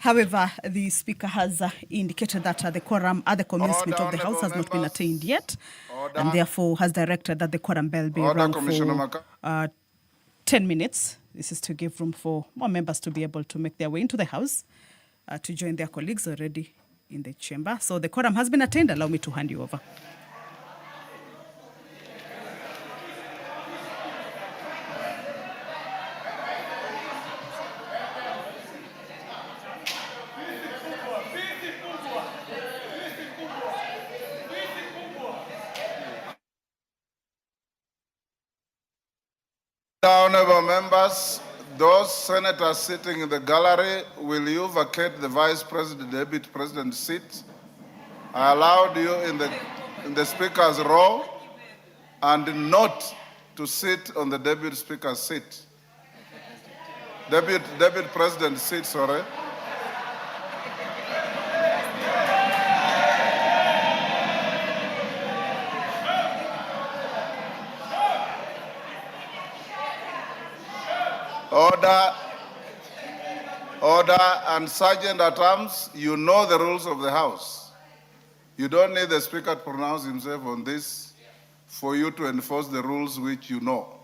However, the Speaker has indicated that the quorum at the commencement of the House has not been attained yet, and therefore has directed that the quorum bell be rung for 10 minutes. This is to give room for more members to be able to make their way into the House to join their colleagues already in the chamber. So the quorum has been attained. Allow me to hand you over. Honorable members, those senators sitting in the gallery, will you vacate the Vice President, Deputy President seat? I allowed you in the Speaker's row and not to sit on the Deputy Speaker's seat. Deputy President seat, sorry. Order, and Sergeant at Arms, you know the rules of the House. You don't need the Speaker to pronounce himself on this for you to enforce the rules which you know.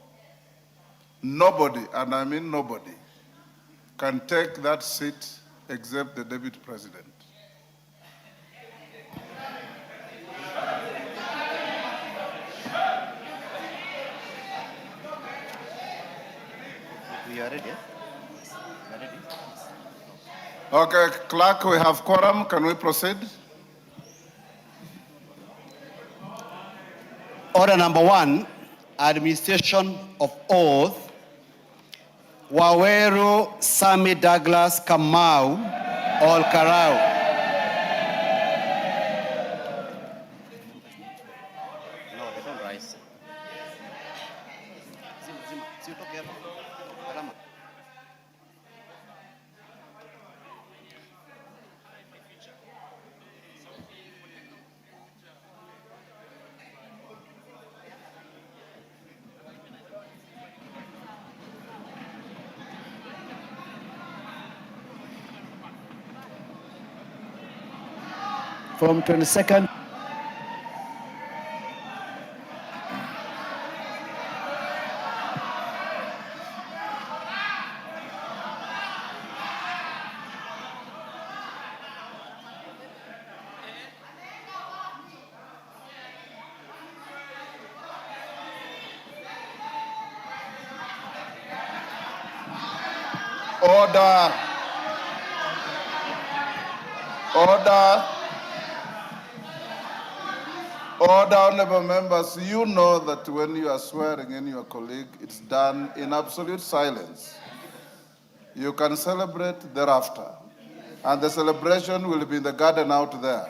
Nobody, and I mean nobody, can take that seat except the Deputy President. We are ready. Okay, clerk, we have quorum. Can we proceed? Order number 1, administration of oath. Waweru Sami Douglas Kamau Olkarau. No, they don't rise. From 22nd. Order. Order, honorable members, you know that when you are swearing in your colleague, it's done in absolute silence. You can celebrate thereafter. And the celebration will be in the garden out there,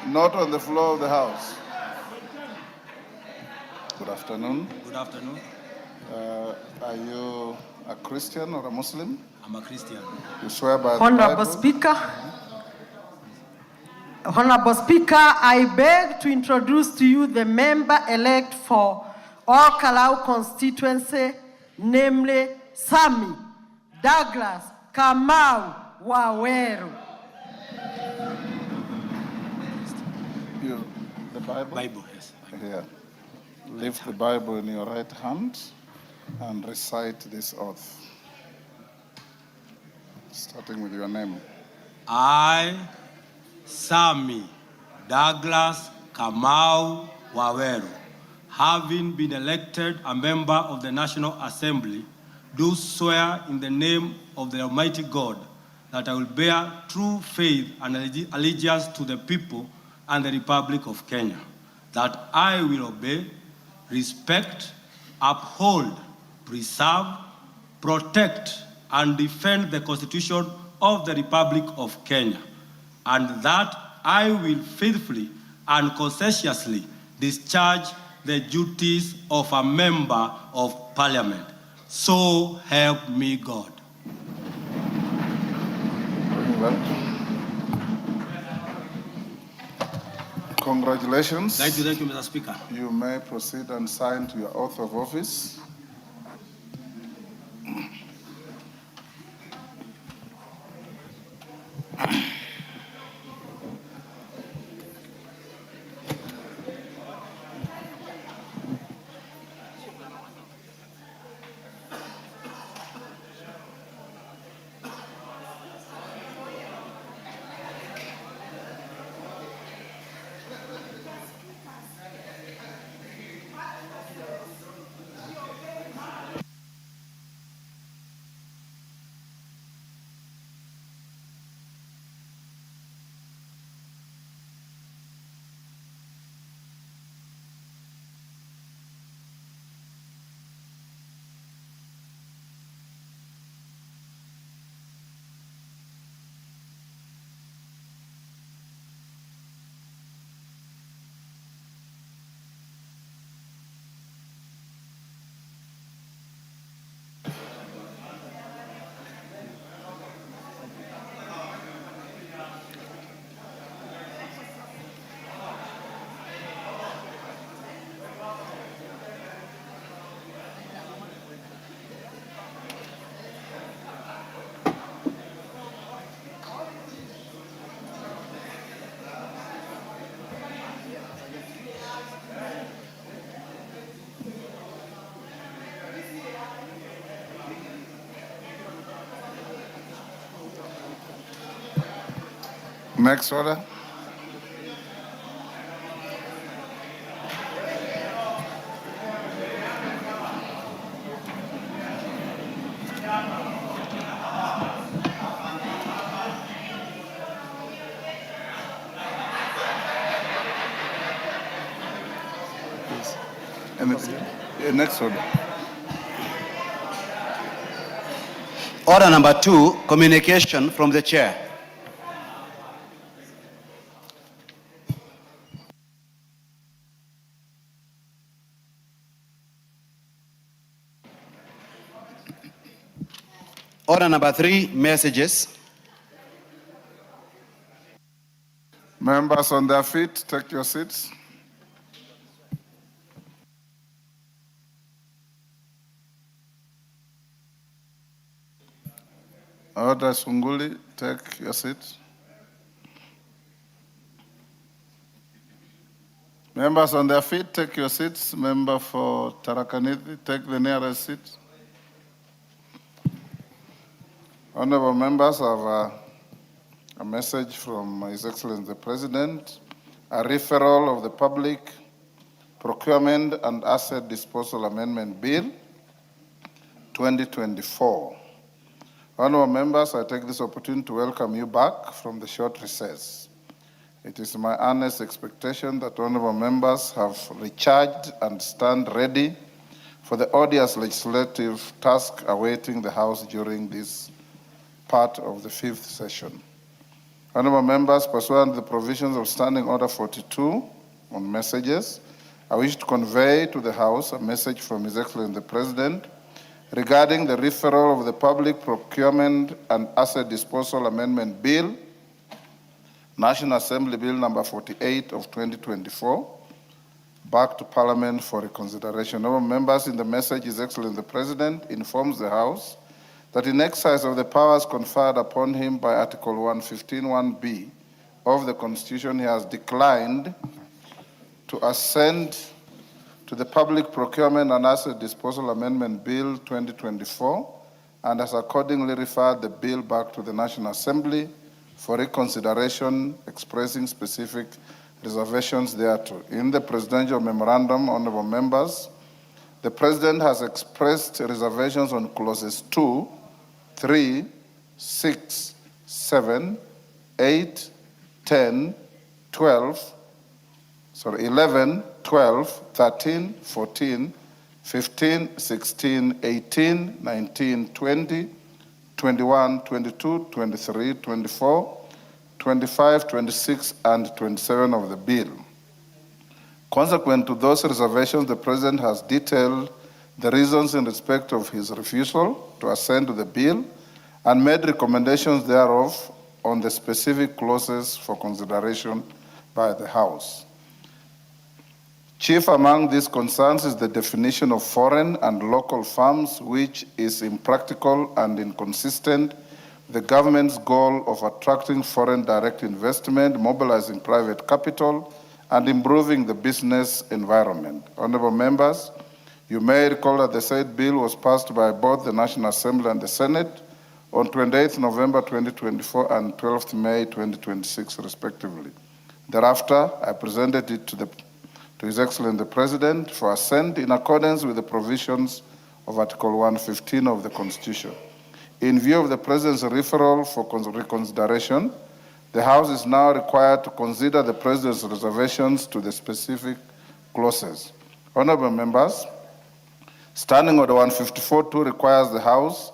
not on the floor of the House. Good afternoon. Good afternoon. Are you a Christian or a Muslim? I'm a Christian. You swear by the Honorable Bible? Speaker, Honorable Speaker, I beg to introduce to you the member-elect for Olkalau constituency, namely Sami Douglas Kamau Waweru. You, the Bible? Bible, yes. Here. Lift the Bible in your right hand and recite this oath. Starting with your name. I, Sami Douglas Kamau Waweru, having been elected a member of the National Assembly, do swear in the name of the Almighty God that I will bear true faith and allegiance to the people and the Republic of Kenya, that I will obey, respect, uphold, preserve, protect, and defend the Constitution of the Republic of Kenya, and that I will faithfully and conscientiously discharge the duties of a member of Parliament. So help me God. Well, congratulations. Thank you, Mr. Speaker. You may proceed and sign to your oath of office. Next order. Next order. Order number 2, communication from the chair. Order number 3, messages. Members on their feet, take your seats. Order Sunguli, take your seat. Members on their feet, take your seats. Member for Tarakaniti, take the nearest seat. Honorable members, I have a message from His Excellency the President, a referral of the Public Procurement and Asset Disposal Amendment Bill 2024. Honorable members, I take this opportunity to welcome you back from the short recess. It is my earnest expectation that honorable members have recharged and stand ready for the odious legislative task awaiting the House during this part of the 5th session. Honorable members, pursuant to the provisions of Standing Order 42 on messages, I wish to convey to the House a message from His Excellency the President regarding the referral of the Public Procurement and Asset Disposal Amendment Bill, National Assembly Bill number 48 of 2024, back to Parliament for reconsideration. Honorable members, in the message, His Excellency the President informs the House that in exercise of the powers conferred upon him by Article 115(1)(b) of the Constitution, he has declined to assent to the Public Procurement and Asset Disposal Amendment Bill 2024 and has accordingly referred the bill back to the National Assembly for reconsideration, expressing specific reservations thereto. In the Presidential Memorandum, honorable members, the President has expressed reservations on clauses 2, 3, 6, 7, 8, 10, 12, 11, 12, 13, 14, 15, 16, 18, 19, 20, 21, 22, 23, 24, 25, 26, and 27 of the bill. Consequent to those reservations, the President has detailed the reasons in respect of his refusal to assent to the bill and made recommendations thereof on the specific clauses for consideration by the House. Chief among these concerns is the definition of foreign and local firms, which is impractical and inconsistent with the government's goal of attracting foreign direct investment, mobilizing private capital, and improving the business environment. Honorable members, you may recall that the said bill was passed by both the National Assembly and the Senate on 28th November 2024 and 12th May 2026, respectively. Thereafter, I presented it to His Excellency the President for assent in accordance with the provisions of Article 115 of the Constitution. In view of the President's referral for reconsideration, the House is now required to consider the President's reservations to the specific clauses. Honorable members, Standing Order 154.2 requires the House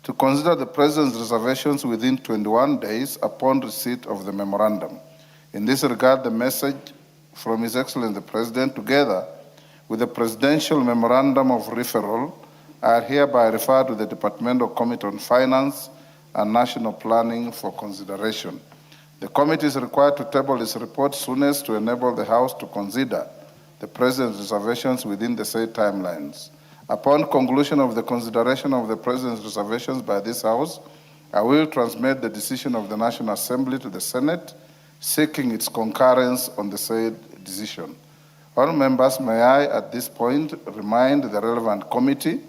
to consider the President's reservations within 21 days upon receipt of the memorandum. In this regard, the message from His Excellency the President, together with the Presidential Memorandum of Referral, are hereby referred to the Departmental Committee on Finance and National Planning for consideration. The committee is required to table its report soonest to enable the House to consider the President's reservations within the said timelines. Upon conclusion of the consideration of the President's reservations by this House, I will transmit the decision of the National Assembly to the Senate, seeking its concurrence on the said decision. All members, may I at this point remind the relevant committee,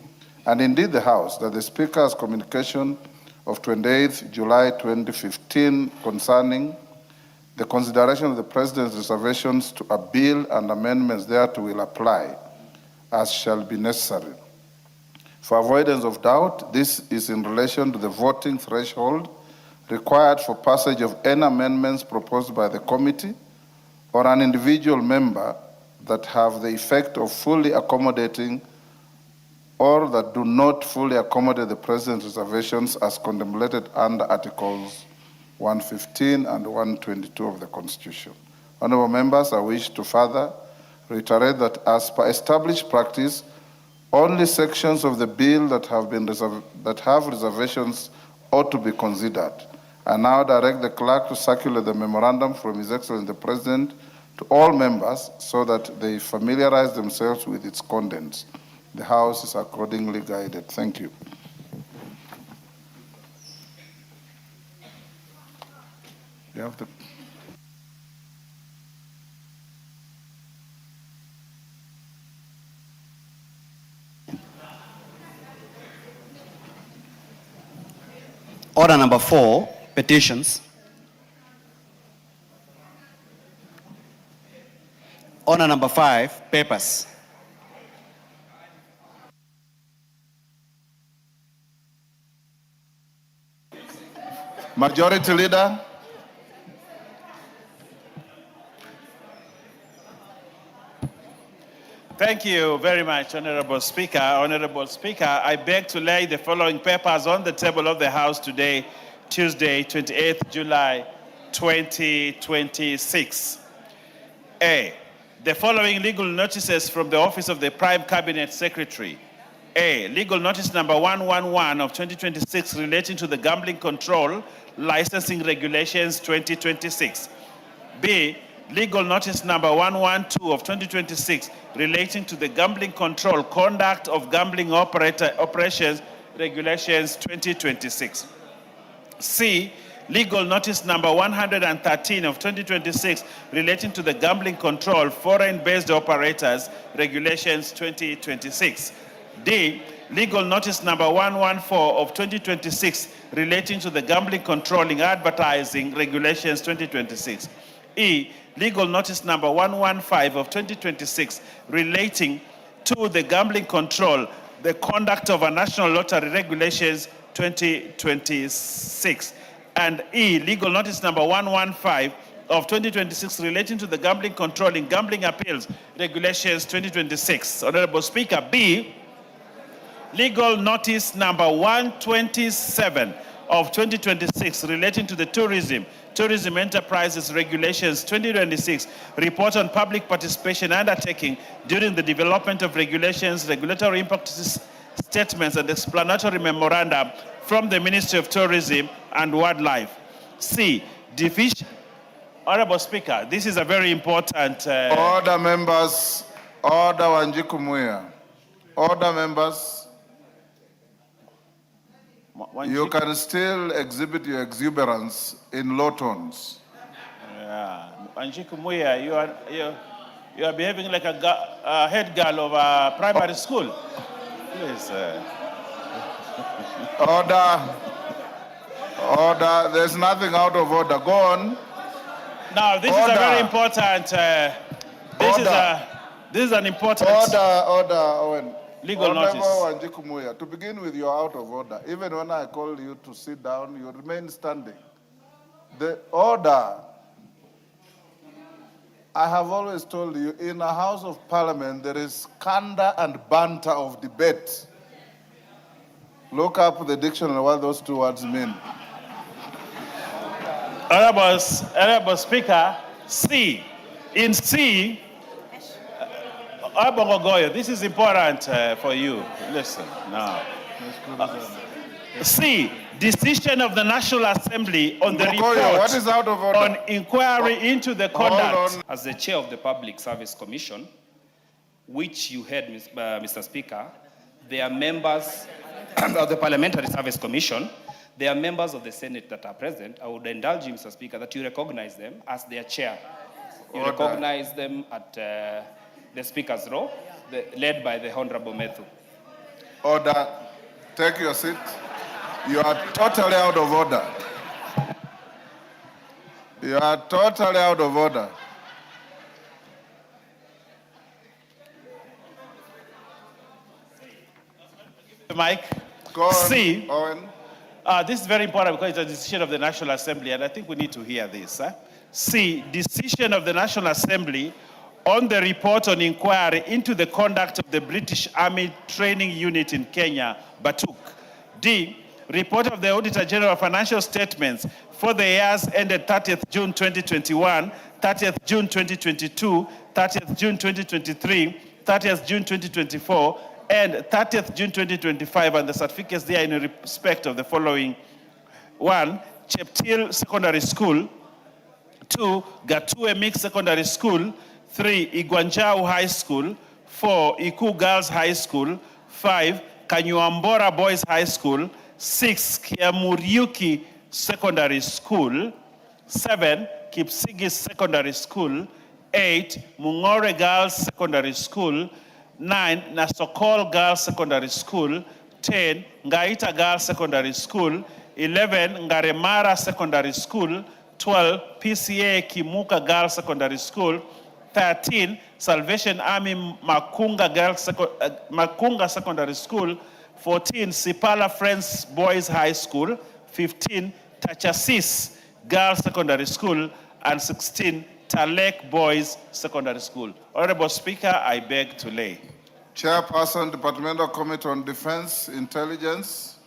and indeed the House, that the Speaker's communication of 28th July 2015 concerning The consideration of the President's reservations to a bill and amendments thereto will apply as shall be necessary. For avoidance of doubt, this is in relation to the voting threshold required for passage of any amendments proposed by the committee or an individual member that have the effect of fully accommodating or that do not fully accommodate the President's reservations as contemplated under Articles 115 and 122 of the Constitution. Honorable members, I wish to further reiterate that as per established practice, only sections of the bill that have reservations ought to be considered. I now direct the clerk to circulate the memorandum from His Excellency the President to all members so that they familiarize themselves with its contents. The House is accordingly guided. Thank you. You have the Order number 4, petitions. Order number 5, papers. Majority Leader. Thank you very much, Honorable Speaker. Honorable Speaker, I beg to lay the following papers on the table of the House today, Tuesday, 28th July, 2026. A, the following legal notices from the Office of the Prime Cabinet Secretary. A, legal notice number 111 of 2026 relating to the Gambling Control Licensing Regulations 2026. B, legal notice number 112 of 2026 relating to the Gambling Control Conduct of Gambling Operations Regulations 2026. C, legal notice number 113 of 2026 relating to the Gambling Control Foreign-Based Operators Regulations 2026. D, legal notice number 114 of 2026 relating to the Gambling Controlling Advertising Regulations 2026. E, legal notice number 115 of 2026 relating to the Gambling Control, the Conduct of a National Lottery Regulations 2026. And E, legal notice number 115 of 2026 relating to the Gambling Controlling Gambling Appeals Regulations 2026. Honorable Speaker, B, legal notice number 127 of 2026 relating to the Tourism Enterprises Regulations 2026, report on public participation undertaking during the development of regulations, regulatory impact statements, and explanatory memoranda from the Ministry of Tourism and Wildlife. C, Honorable Speaker, this is a very important... Order, members. Order, Wanjiku Muya. Order, members. You can still exhibit your exuberance in low tones. Yeah. Wanjiku Muya, you are behaving like a head girl of a primary school. Please. Order. There's nothing out of order. Go on. Now, this is a very important. This is an important. Order, Owen. Legal notice. To begin with, you're out of order. Even when I call you to sit down, you remain standing. The order, I have always told you, in a House of Parliament, there is candor and banter of debate. Look up the dictionary, what those two words mean. Honorable Speaker, C. In C, Abogogoyo, this is important for you. Listen now. C, decision of the National Assembly on the report what is out of order? on inquiry into the conduct. As the chair of the Public Service Commission, which you heard, Mr. Speaker, they are members of the Parliamentary Service Commission. They are members of the Senate that are present. I would indulge you, Mr. Speaker, that you recognize them as their chair. You recognize them at the Speaker's row, led by the Honorable Methu. Order. Take your seat. You are totally out of order. You are totally out of order. Mike. Go on, C. Owen. This is very important because it's a decision of the National Assembly, and I think we need to hear this. C. Decision of the National Assembly on the report on inquiry into the conduct of the British Army Training Unit in Kenya, Batuk. D. Report of the Auditor General of Financial Statements for the years ended 30th June 2021, 30th June 2022, 30th June 2023, 30th June 2024, and 30th June 2025, and the certificates there in respect of the following. 1. Cheptil Secondary School. 2. Gatue Mixed Secondary School. 3. Igwanjau High School. 4. Iku Girls High School. 5. Kanyuambora Boys High School. 6. Kiamuriuki Secondary School. 7. Kipsigis Secondary School. 8. Mungore Girls Secondary School. 9. Nasokol Girls Secondary School. 10. Ngaita Girls Secondary School. 11. Ngaremara Secondary School. 12. PCA Kimuka Girls Secondary School. 13. Salvation Army Makunga Makunga Secondary School. 14. Sipala Friends Boys High School. 15. Tachasis Girls Secondary School. And 16. Talek Boys Secondary School. Honorable Speaker, I beg to lay. Chairperson, Departmental Committee on Defense, Intelligence,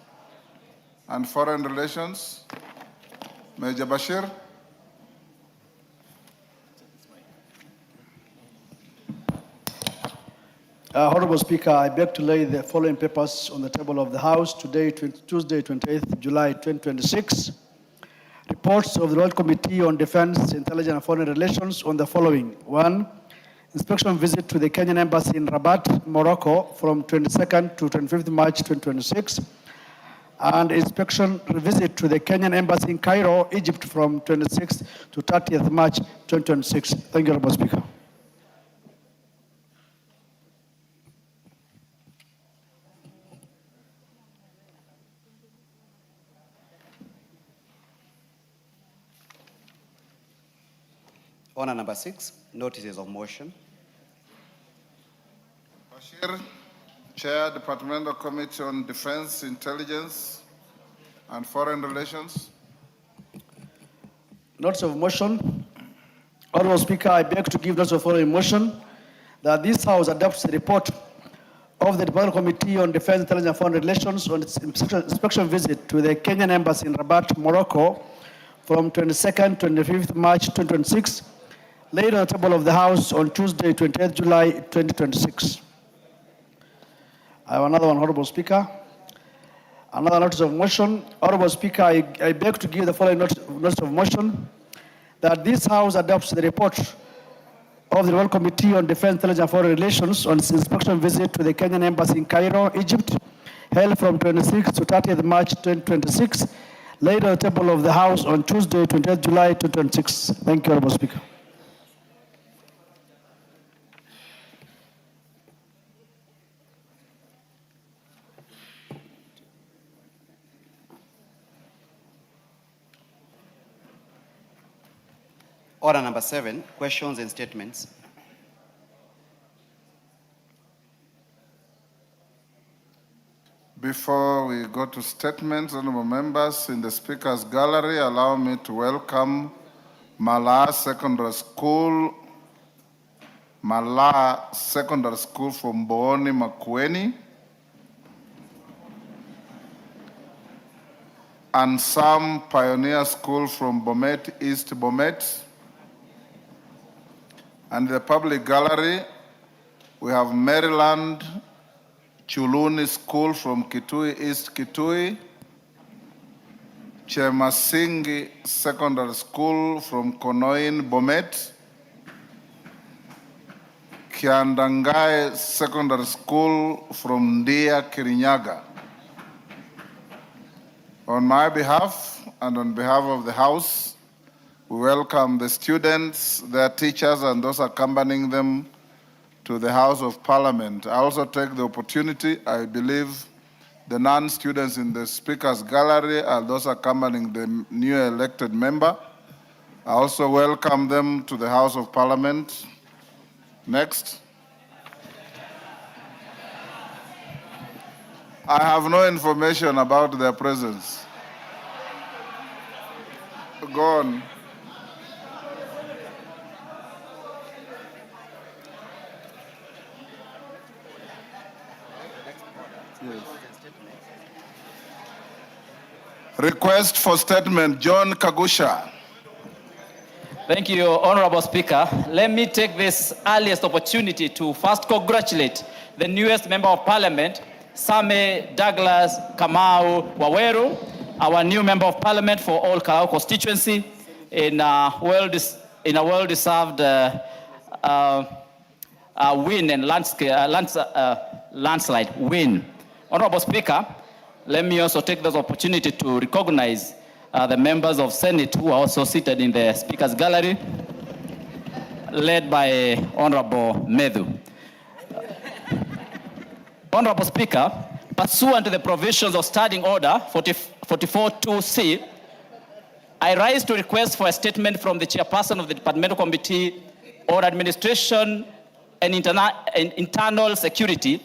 and Foreign Relations, Major Bashir. Honorable Speaker, I beg to lay the following papers on the table of the House today, Tuesday, 28th July 2026. Reports of the Royal Committee on Defense, Intelligence, and Foreign Relations on the following. 1. Inspection visit to the Kenyan Embassy in Rabat, Morocco from 22nd to 25th March 2026. And inspection visit to the Kenyan Embassy in Cairo, Egypt from 26th to 30th March 2026. Thank you, Honorable Speaker. Order number 6, notices of motion. Bashir, Chair, Departmental Committee on Defense, Intelligence, and Foreign Relations. Notice of motion. Honorable Speaker, I beg to give notice of following motion that this House adopts the report of the Departmental Committee on Defense, Intelligence, and Foreign Relations on its inspection visit to the Kenyan Embassy in Rabat, Morocco from 22nd to 25th March 2026, laid on the table of the House on Tuesday, 28th July 2026. I have another one, Honorable Speaker. Another notice of motion. Honorable Speaker, I beg to give the following notice of motion that this House adopts the report of the Royal Committee on Defense, Intelligence, and Foreign Relations on its inspection visit to the Kenyan Embassy in Cairo, Egypt, held from 26th to 30th March 2026, laid on the table of the House on Tuesday, 28th July 2026. Thank you, Honorable Speaker. Order number 7, questions and statements. Before we go to statements, honorable members, in the Speaker's gallery, allow me to welcome Malaa Secondary School from Booni Makueni, and Sam Pioneer School from Bomet, East Bomet. And the public gallery, we have Maryland Chuluni School from Kitui, East Kitui, Chemasingi Secondary School from Konoin, Bomet, Kiandangai Secondary School from Ndia, Kirinyaga. On my behalf and on behalf of the House, we welcome the students, their teachers, and those accompanying them to the House of Parliament. I also take the opportunity, I believe the non-students in the Speaker's gallery are those accompanying the new elected member. I also welcome them to the House of Parliament. Next. I have no information about their presence. Go on. Yes. Request for statement, John Kagusha. Thank you, Honorable Speaker. Let me take this earliest opportunity to first congratulate the newest Member of Parliament, Same Douglas Kamau Waweru, our new Member of Parliament for All Kalau constituency, in a well-deserved win and landslide win. Honorable Speaker, let me also take this opportunity to recognize the members of Senate who are also seated in the Speaker's Gallery, led by Honorable Medhu. Honorable Speaker, pursuant to the provisions of Standing Order 44.2c, I rise to request for a statement from the Chairperson of the Departmental Committee on Administration and Internal Security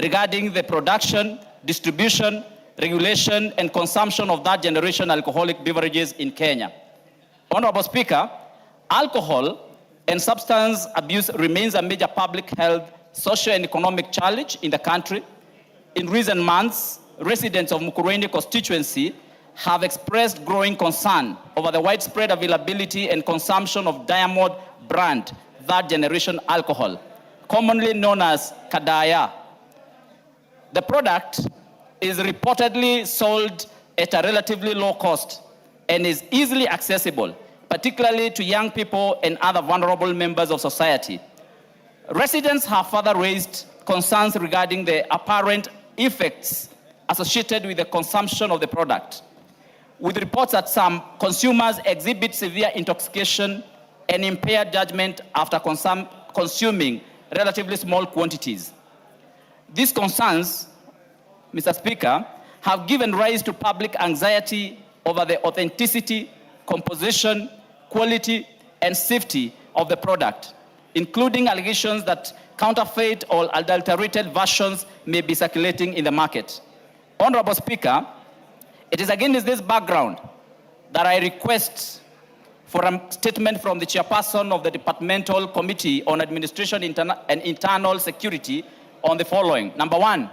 regarding the production, distribution, regulation, and consumption of that generation alcoholic beverages in Kenya. Honorable Speaker, alcohol and substance abuse remains a major public health, social, and economic challenge in the country. In recent months, residents of Mukurweini constituency have expressed growing concern over the widespread availability and consumption of Diamond brand third generation alcohol, commonly known as Kadaya. The product is reportedly sold at a relatively low cost and is easily accessible, particularly to young people and other vulnerable members of society. Residents have further raised concerns regarding the apparent effects associated with the consumption of the product, with reports that some consumers exhibit severe intoxication and impaired judgment after consuming relatively small quantities. These concerns, Mr. Speaker, have given rise to public anxiety over the authenticity, composition, quality, and safety of the product, including allegations that counterfeit or adulterated versions may be circulating in the market. Honorable Speaker, it is against this background that I request for a statement from the Chairperson of the Departmental Committee on Administration and Internal Security on the following. Number one,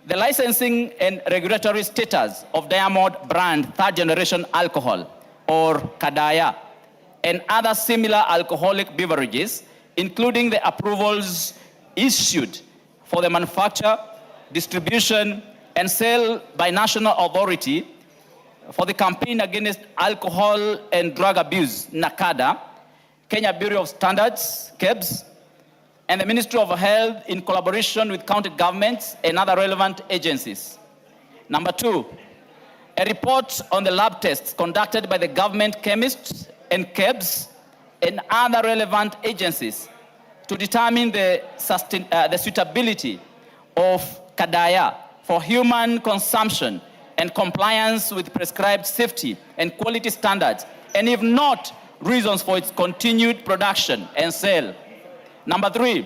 the licensing and regulatory status of Diamond brand third generation alcohol, or Kadaya, and other similar alcoholic beverages, including the approvals issued for the manufacture, distribution, and sale by national authority for the campaign against alcohol and drug abuse, NACADA, Kenya Bureau of Standards, KEBS, and the Ministry of Health in collaboration with county governments and other relevant agencies. Number two, a report on the lab tests conducted by the government chemists and KEBS and other relevant agencies to determine the suitability of Kadaya for human consumption and compliance with prescribed safety and quality standards, and if not, reasons for its continued production and sale. Number three,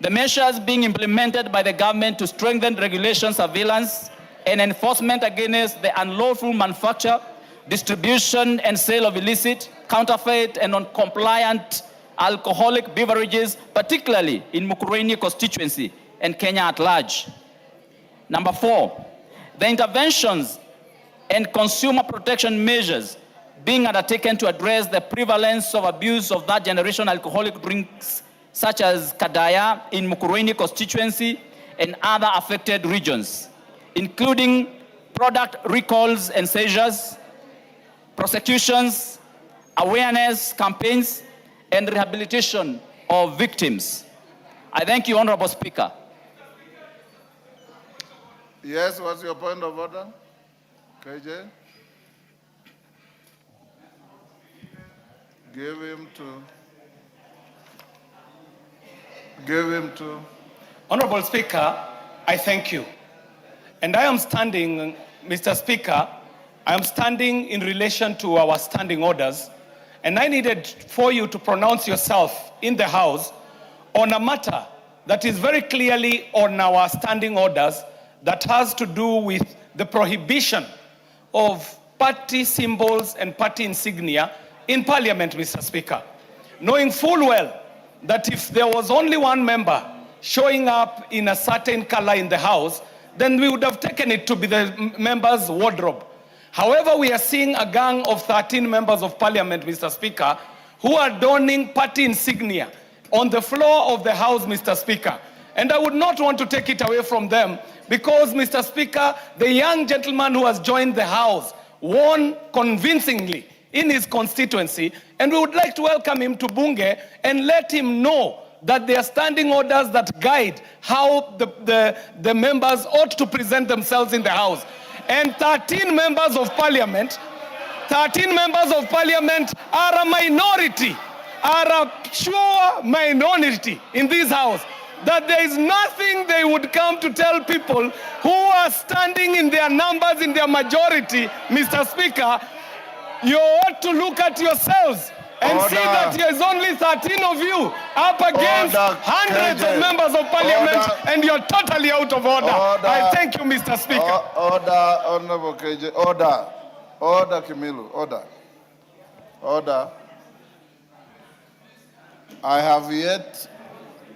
the measures being implemented by the government to strengthen regulation, surveillance, and enforcement against the unlawful manufacture, distribution, and sale of illicit, counterfeit, and non-compliant alcoholic beverages, particularly in Mukurweini constituency and Kenya at large. Number four, the interventions and consumer protection measures being undertaken to address the prevalence of abuse of that generation alcoholic drinks such as Kadaya in Mukurweini constituency and other affected regions, including product recalls and seizures, prosecutions, awareness campaigns, and rehabilitation of victims. I thank you, Honorable Speaker. Yes, what's your point of order? KJ? Give him to. Honorable Speaker, I thank you. And I am standing, Mr. Speaker, I am standing in relation to our standing orders And I needed for you to pronounce yourself in the House on a matter that is very clearly on our standing orders that has to do with the prohibition of party symbols and party insignia in Parliament, Mr. Speaker. Knowing full well that if there was only one member showing up in a certain color in the House, then we would have taken it to be the member's wardrobe. However, we are seeing a gang of 13 members of Parliament, Mr. Speaker, who are donning party insignia on the floor of the House, Mr. Speaker. And I would not want to take it away from them because, Mr. Speaker, the young gentleman who has joined the House won convincingly in his constituency, and we would like to welcome him to Bunge and let him know that there are standing orders that guide how the members ought to present themselves in the House. And 13 members of Parliament are a minority, are a sure minority in this House. That there is nothing they would come to tell people who are standing in their numbers, in their majority, Mr. Speaker. You ought to look at yourselves and see that there is only 13 of you up against hundreds of members of Parliament, and you're totally out of order. I thank you, Mr. Speaker. Order, Honorable KJ. Order, Kimilu. Order. I have yet...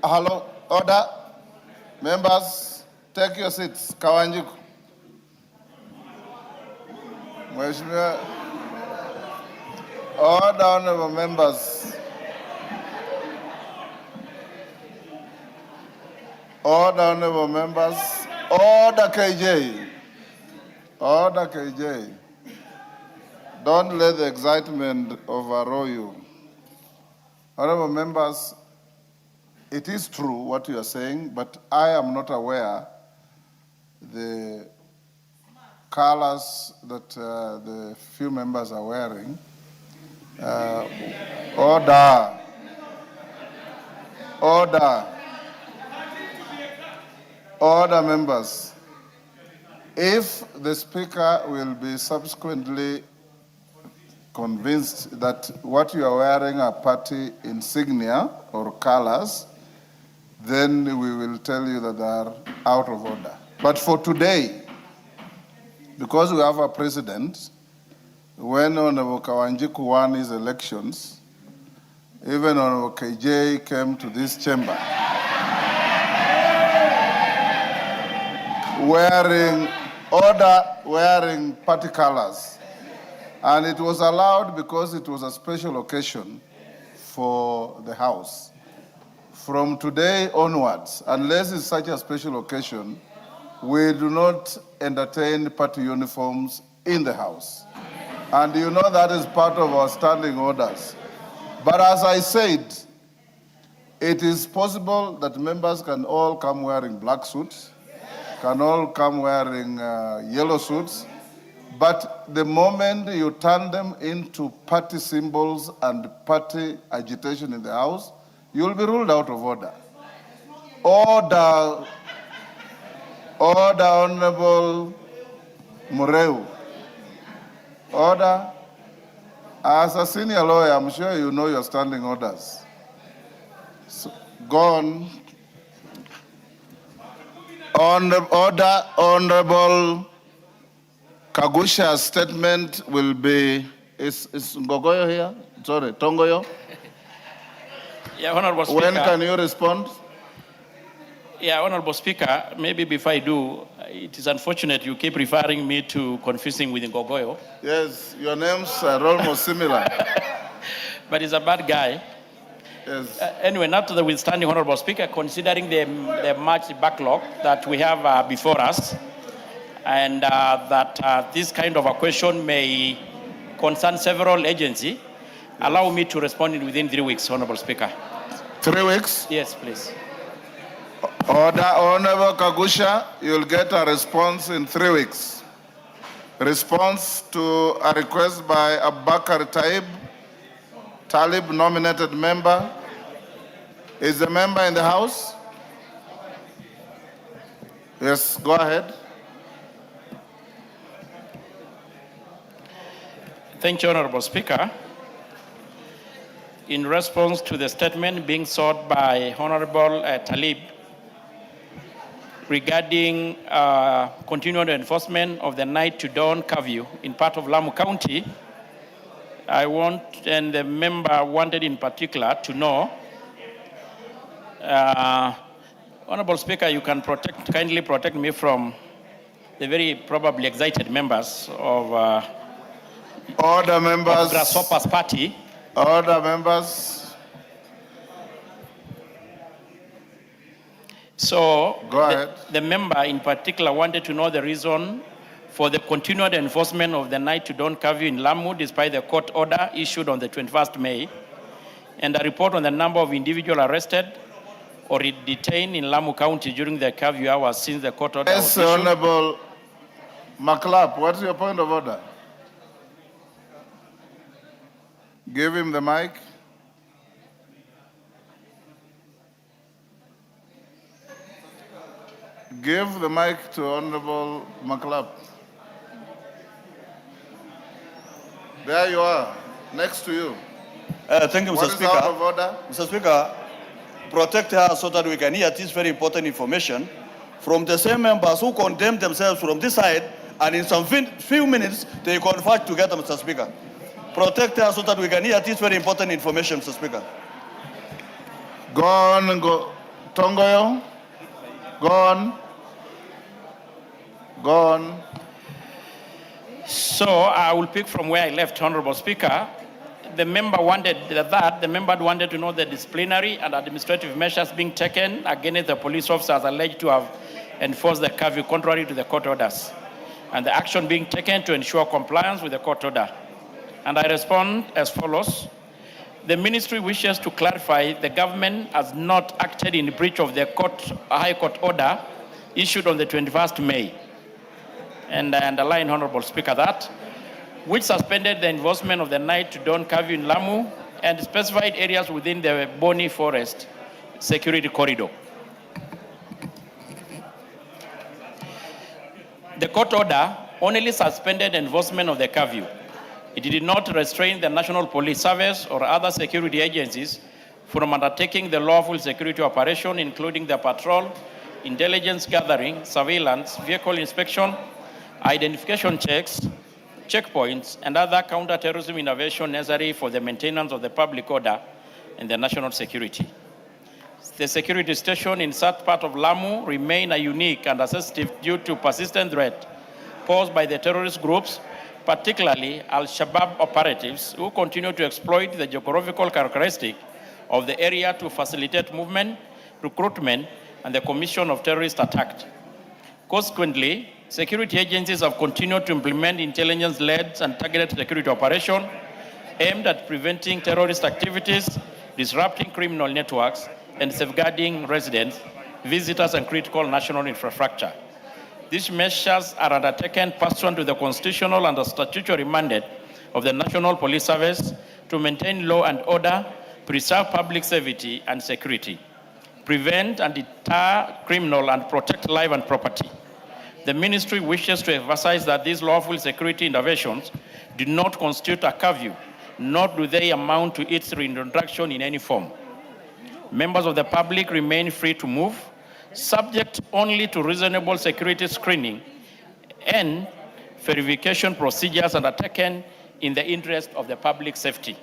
Hello? Order. Members, take your seats. Kawanjiku. Mheshimiwa. Order, honorable members. Order, honorable members. Order, KJ. Order, KJ. Don't let the excitement overrule you. Honorable members, it is true what you are saying, but I am not aware the colors that the few members are wearing. Order. Order, members. If the Speaker will be subsequently convinced that what you are wearing are party insignia or colors, then we will tell you that they are out of order. But for today, because we have a president, when Honorable Kawanjiku won his elections, even Honorable KJ came to this chamber wearing party colors. And it was allowed because it was a special occasion for the House. From today onwards, unless it's such a special occasion, we do not entertain party uniforms in the House. And you know that is part of our standing orders. But as I said, it is possible that members can all come wearing black suits, can all come wearing yellow suits, but the moment you turn them into party symbols and party agitation in the House, you will be ruled out of order. Order, Honorable Mureu. Order. As a senior lawyer, I'm sure you know your standing orders. So, go on. Order, Honorable Kagusha's statement will be... Is Ngogoyo here? Sorry, Tongoyo? Yeah, Honorable Speaker. When can you respond? Yeah, Honorable Speaker, maybe before I do, it is unfortunate you keep referring me to confusing with Ngogoyo. Yes, your names are almost similar. But he's a bad guy. Yes. Anyway, notwithstanding, Honorable Speaker, considering the much backlog that we have before us, and that this kind of a question may concern several agencies, allow me to respond within 3 weeks, Honorable Speaker. 3 weeks? Yes, please. Order, Honorable Kagusha, you'll get a response in 3 weeks. Response to a request by Abubakar Talib, nominated member. Is the member in the House? Yes, go ahead. Thank you, Honorable Speaker. in response to the statement being sought by Honorable Talib regarding continued enforcement of the night to dawn curfew in part of Lamu County, I want, and the member wanted in particular to know, Honorable Speaker, you can kindly protect me from the very probably excited members of Order, members. Of Grasshoppers Party. Order, members. So Go ahead. The member in particular wanted to know the reason for the continued enforcement of the night to dawn curfew in Lamu despite the court order issued on the 21st May, and a report on the number of individuals arrested or detained in Lamu County during the curfew hours since the court order was Yes, issued. Honorable McLeod, what's your point of order? Give him the mic. Give the mic to Honorable McLeod. There you are, next to you. Thank you, Mr. What is Speaker. out of order? Mr. Speaker, protect her so that we can hear this very important information from the same members who condemn themselves from this side, and in some few minutes, they converge together, Mr. Speaker. Protect her so that we can hear this very important information, Mr. Speaker. Go on, go. Tongoyo, go on. Go on. So I will pick from where I left, Honorable Speaker. The member wanted to know the disciplinary and administrative measures being taken against the police officers alleged to have enforced the curfew contrary to the court orders, and the action being taken to ensure compliance with the court order. And I respond as follows. The ministry wishes to clarify the government has not acted in breach of the High Court order issued on the 21st May. And I underline, Honorable Speaker, that which suspended the enforcement of the night to dawn curfew in Lamu and specified areas within the Boni Forest security corridor. The court order only suspended enforcement of the curfew. It did not restrain the National Police Service or other security agencies from undertaking the lawful security operation, including the patrol, intelligence gathering, surveillance, vehicle inspection, identification checks, checkpoints, and other counter-terrorism innovation necessary for the maintenance of the public order and the national security. The security station in such part of Lamu remain a unique and sensitive due to persistent threat posed by the terrorist groups, particularly Al-Shabaab operatives who continue to exploit the geographical characteristic of the area to facilitate movement, recruitment, and the commission of terrorist attacks. Consequently, security agencies have continued to implement intelligence-led and targeted security operations aimed at preventing terrorist activities, disrupting criminal networks, and safeguarding residents, visitors, and critical national infrastructure. These measures are undertaken pursuant to the constitutional and the statutory mandate of the National Police Service to maintain law and order, preserve public safety and security, prevent and deter criminal, and protect life and property. The ministry wishes to emphasize that these lawful security interventions do not constitute a curfew, nor do they amount to its reintroduction in any form. Members of the public remain free to move, subject only to reasonable security screening and verification procedures undertaken in the interest of the public safety.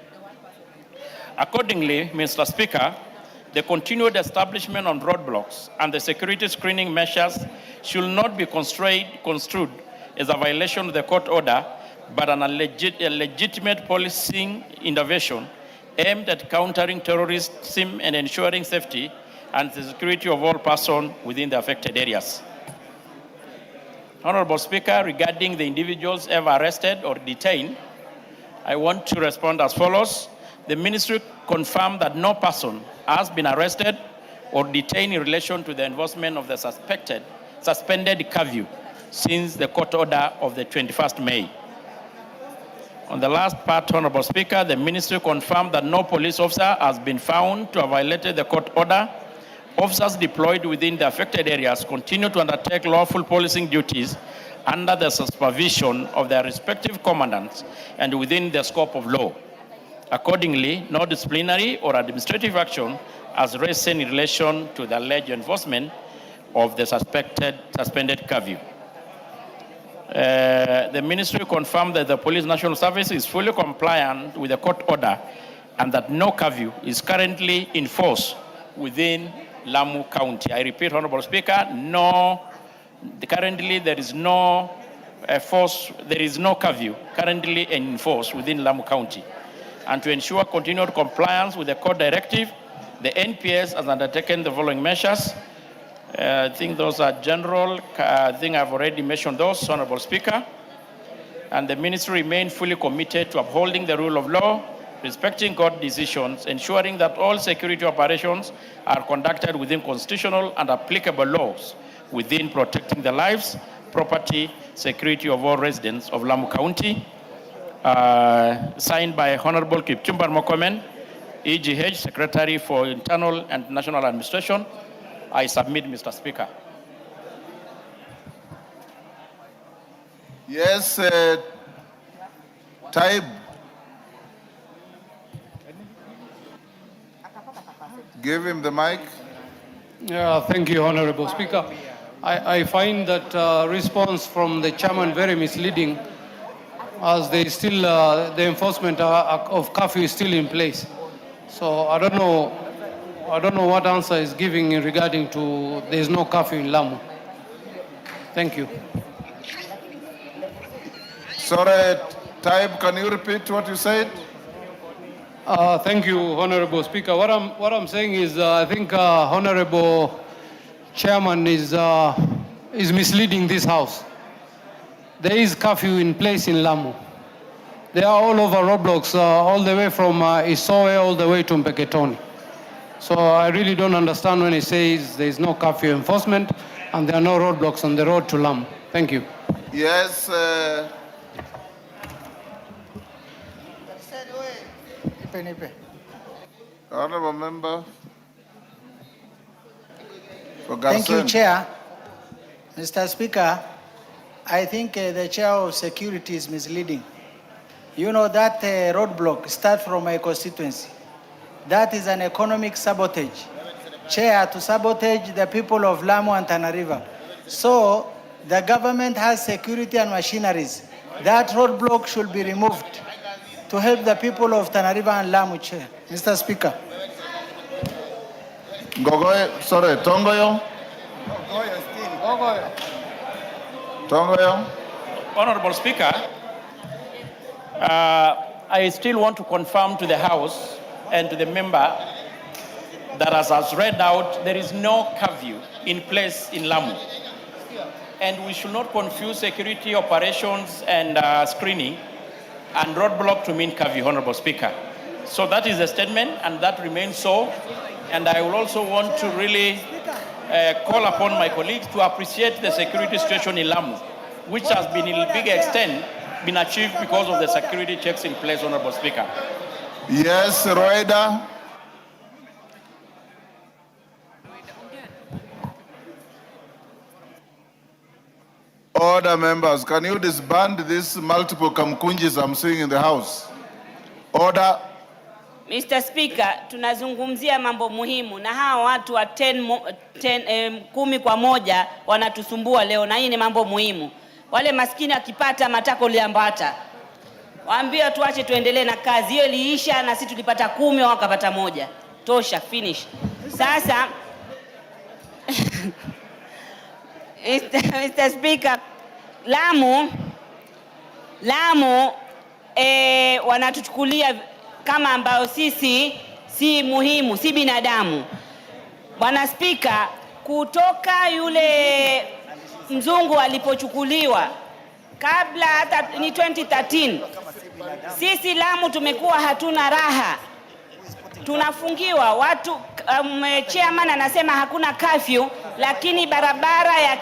Accordingly, Mr. Speaker, the continued establishment on roadblocks and the security screening measures should not be construed as a violation of the court order, but a legitimate policing intervention aimed at countering terrorism and ensuring safety and the security of all persons within the affected areas. Honorable Speaker, regarding the individuals ever arrested or detained, I want to respond as follows. The ministry confirmed that no person has been arrested or detained in relation to the enforcement of the suspended curfew since the court order of the 21st May. On the last part, Honorable Speaker, the ministry confirmed that no police officer has been found to have violated the court order. Officers deployed within the affected areas continue to undertake lawful policing duties under the supervision of their respective commandants and within the scope of law. Accordingly, no disciplinary or administrative action as recent in relation to the alleged enforcement of the suspended curfew. The ministry confirmed that the Police National Service is fully compliant with the court order and that no curfew is currently in force within Lamu County. I repeat, Honorable Speaker, currently there is no curfew currently in force within Lamu County. And to ensure continued compliance with the court directive, the NPS has undertaken the following measures. I think those are general. I think I've already mentioned those, Honorable Speaker. And the ministry remains fully committed to upholding the rule of law, respecting court decisions, ensuring that all security operations are conducted within constitutional and applicable laws, within protecting the lives, property, security of all residents of Lamu County. Signed by Honorable Kipchumba Murkomen, EGH, Secretary for Internal and National Administration. I submit, Mr. Speaker. Yes, Taib. Give him the mic. Yeah, thank you, Honorable Speaker. I find that response from the chairman very misleading, as they still the enforcement of curfew is still in place. So I don't know what answer is giving regarding to there is no curfew in Lamu. Thank you. Sorry, Taib, can you repeat what you said? Thank you, Honorable Speaker. What I'm saying is, I think Honorable Chairman is misleading this House. There is curfew in place in Lamu. They are all over roadblocks, all the way from Isoe all the way to Mpeketoni. So I really don't understand when he says there is no curfew enforcement and there are no roadblocks on the road to Lamu. Thank you. Yes. Honorable Member. Thank you, Chair. Mr. Speaker, I think the Chair of Security is misleading. You know that roadblock starts from my constituency. That is an economic sabotage. Chair, to sabotage the people of Lamu and Tana River. So the government has security and machineries. That roadblock should be removed to help the people of Tana River and Lamu, Chair. Mr. Speaker. Tongoyo. Tongoyo. Honorable Speaker, I still want to confirm to the House and to the member that as read out, there is no curfew in place in Lamu. And we should not confuse security operations and screening and roadblock to mean curfew, Honorable Speaker. So that is a statement, and that remains so. And I will also want to really call upon my colleagues to appreciate the security situation in Lamu, which has been in a big extent been achieved because of the security checks in place, Honorable Speaker. Yes, Roida. Order, members. Can you disband these multiple kamkunjis I'm seeing in the House? Order. Mr. Speaker, tunazungumzia mambo muhimu na hawa watu wa 10 kwa moja wanatusumbua leo, na hii ni mambo muhimu. Wale maskini akipata matako liambata. Waambie tuache tuendelee na kazi. Hiyo iliisha na sisi tulipata 10 wakapata 1. Tosha, finish. Sasa Mr. Speaker, Lamu wanatuchukulia kama ambao sisi si muhimu, si binadamu. Bwana Speaker, kutoka yule mzungu alipochukuliwa kabla hata ni 2013, sisi Lamu tumekuwa hatuna raha. Tunafungiwa watu. Chairman anasema hakuna curfew, lakini barabara ya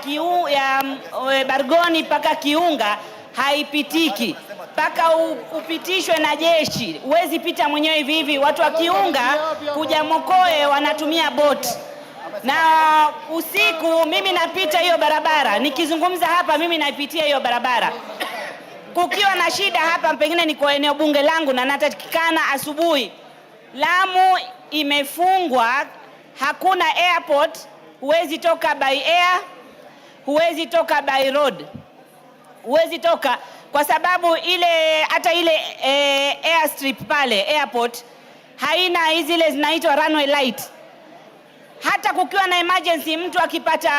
Bargoni paka Kiunga haipitiki. Paka upitishwe na jeshi. Huwezi pita mwenyewe hivi hivi. Watu wa Kiunga kuja Mokoe wanatumia boat. Na usiku mimi napita hiyo barabara. Nikizungumza hapa mimi naipitia hiyo barabara. kukiwa na shida hapa, pengine niko eneo bunge langu na natakikana asubuhi, Lamu imefungwa, hakuna airport, huwezi toka by air, huwezi toka by road, huwezi toka kwa sababu hata ile airstrip pale airport haina zile zinaitwa runway light. Hata kukiwa na emergency, mtu akipata,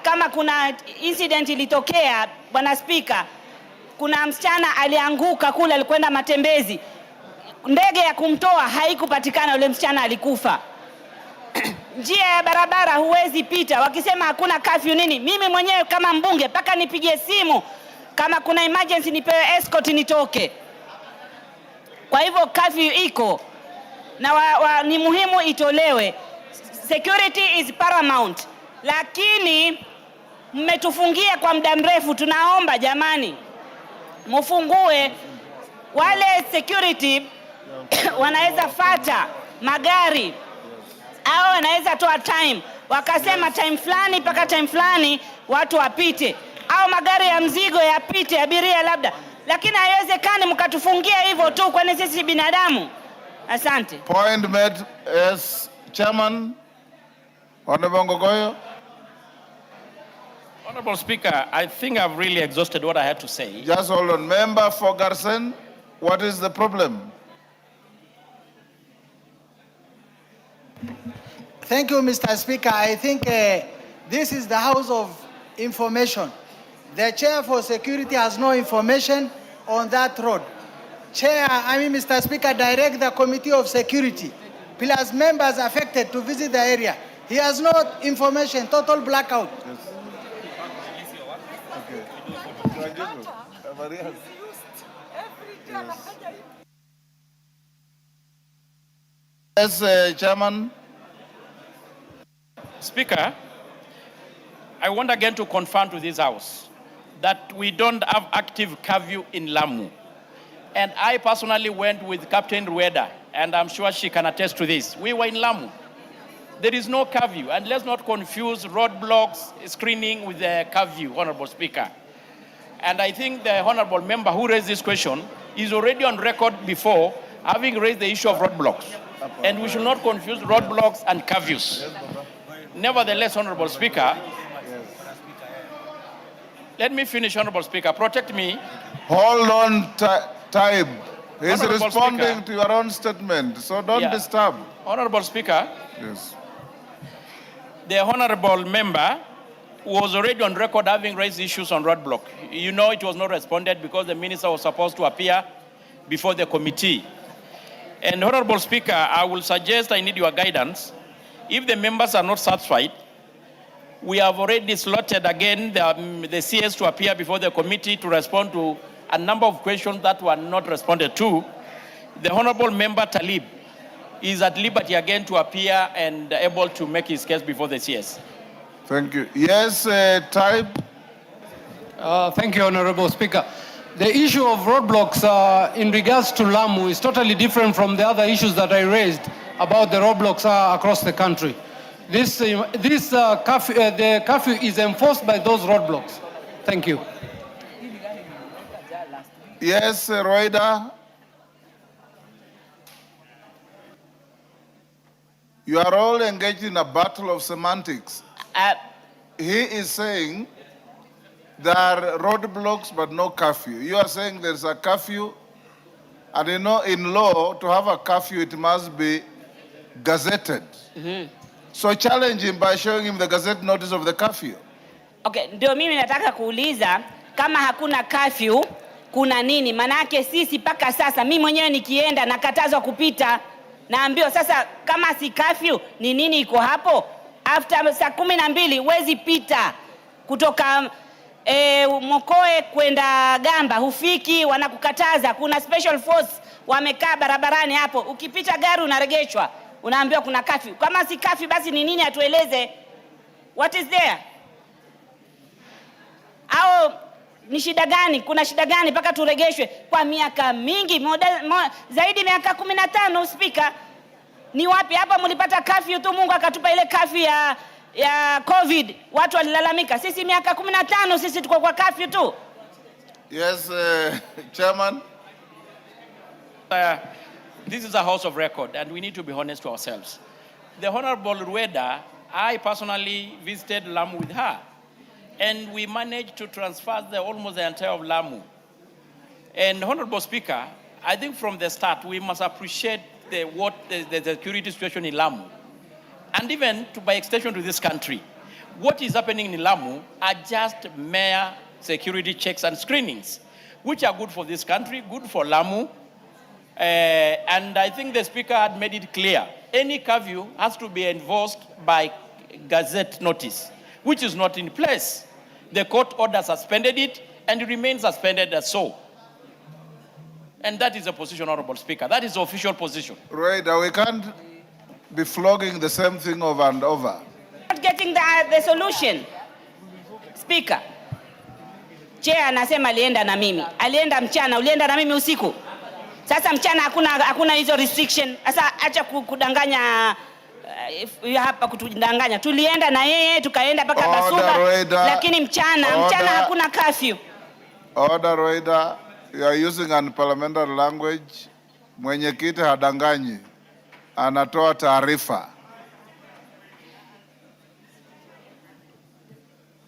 kama kuna incident ilitokea, Bwana Spika, kuna msichana alianguka kule, alikwenda matembezi, ndege ya kumtoa haikupatikana, yule msichana alikufa. Njia ya barabara huwezi pita, wakisema hakuna curfew nini. Mimi mwenyewe kama mbunge mpaka nipigie simu kama kuna emergency nipewe escort nitoke. Kwa hivyo curfew iko na ni muhimu itolewe. Security is paramount, lakini mmetufungia kwa muda mrefu. Tunaomba jamani, mfungue. Wale security wanaweza fata magari au wanaweza toa time, wakasema time fulani mpaka time fulani watu wapite, au magari ya mzigo yapite, abiria labda, lakini haiwezekani mkatufungia hivyo tu, kwani sisi binadamu. Asante. Point made. As Chairman, Honorable Ngogoyo. Honorable Speaker, I think I've really exhausted what I had to say. Just hold on. Member for Garsen, what is the problem? Thank you, Mr. Speaker. I think this is the House of Information. The Chair for Security has no information on that road. Mr. Speaker, direct the Committee of Security, plus members affected to visit the area. He has no information, total blackout. Yes, Chairman. Speaker, I want again to confirm to this House that we don't have active curfew in Lamu. And I personally went with Captain Rueda, and I'm sure she can attest to this. We were in Lamu. There is no curfew, and let's not confuse roadblocks screening with the curfew, Honorable Speaker. And I think the Honorable Member who raised this question is already on record before having raised the issue of roadblocks. And we should not confuse roadblocks and curfews. Nevertheless, Honorable Speaker, let me finish, Honorable Speaker. Protect me. Hold on, time. He's Honorable responding Speaker. to your own statement, so don't disturb. Honorable Speaker. Yes. The Honorable Member was already on record having raised issues on roadblock. You know it was not responded because the Minister was supposed to appear before the committee. And Honorable Speaker, I will suggest I need your guidance. If the members are not satisfied, we have already slotted again the CS to appear before the committee to respond to a number of questions that were not responded to. The Honorable Member Talib is at liberty again to appear and able to make his case before the CS. Thank you. Yes, Type. Thank you, Honorable Speaker. The issue of roadblocks in regards to Lamu is totally different from the other issues that I raised about the roadblocks across the country. The curfew is enforced by those roadblocks. Thank you. Yes, Roida. You are all engaged in a battle of semantics. He is saying there are roadblocks but no curfew. You are saying there's a curfew, and you know in law, to have a curfew, it must be gazetted. So challenge him by showing him the gazette notice of the curfew. Okay, ndio mimi nataka kuuliza kama hakuna curfew, kuna nini? Manake sisi paka sasa, mimi mwenyewe nikienda nakatazwa kupita. Naambiwa sasa kama si curfew, ni nini iko hapo? After saa 12 huwezi pita kutoka Mokoe kwenda Gamba, hufiki, wanakukataza. Kuna special force wamekaa barabarani hapo, ukipita gari unaregeshwa, unaambiwa kuna curfew. Kama si curfew basi ni nini? Atueleze what is there, au ni shida gani? Kuna shida gani mpaka turegeshwe kwa miaka mingi, zaidi miaka 15? Speaker, ni wapi hapa mlipata curfew tu? Mungu akatupa ile curfew ya COVID, watu walilalamika. Sisi miaka 15 sisi tuko kwa curfew tu. Yes, Chairman. This is a house of record, and we need to be honest to ourselves. The Honorable Rueda, I personally visited Lamu with her, and we managed to transfer almost the entire of Lamu. And Honorable Speaker, I think from the start, we must appreciate the security situation in Lamu, and even by extension to this country. What is happening in Lamu are just mere security checks and screenings, which are good for this country, good for Lamu. And I think the Speaker had made it clear. Any curfew has to be enforced by gazette notice, which is not in place. The court order suspended it, and it remains suspended as so. And that is the position, Honorable Speaker. That is the official position. Right, we can't be flogging the same thing over and over. Not getting the solution. Speaker, Chair anasema alienda na mimi. Alienda mchana, ulienda na mimi usiku. Sasa mchana hakuna hizo restriction. Sasa acha kudanganya hapa kutudanganya. Tulienda na yeye tukaenda mpaka Basuba, lakini mchana hakuna curfew. Order, Raider. You are using unparliamentary language. Mwenyekiti hadanganyi. Anatoa taarifa.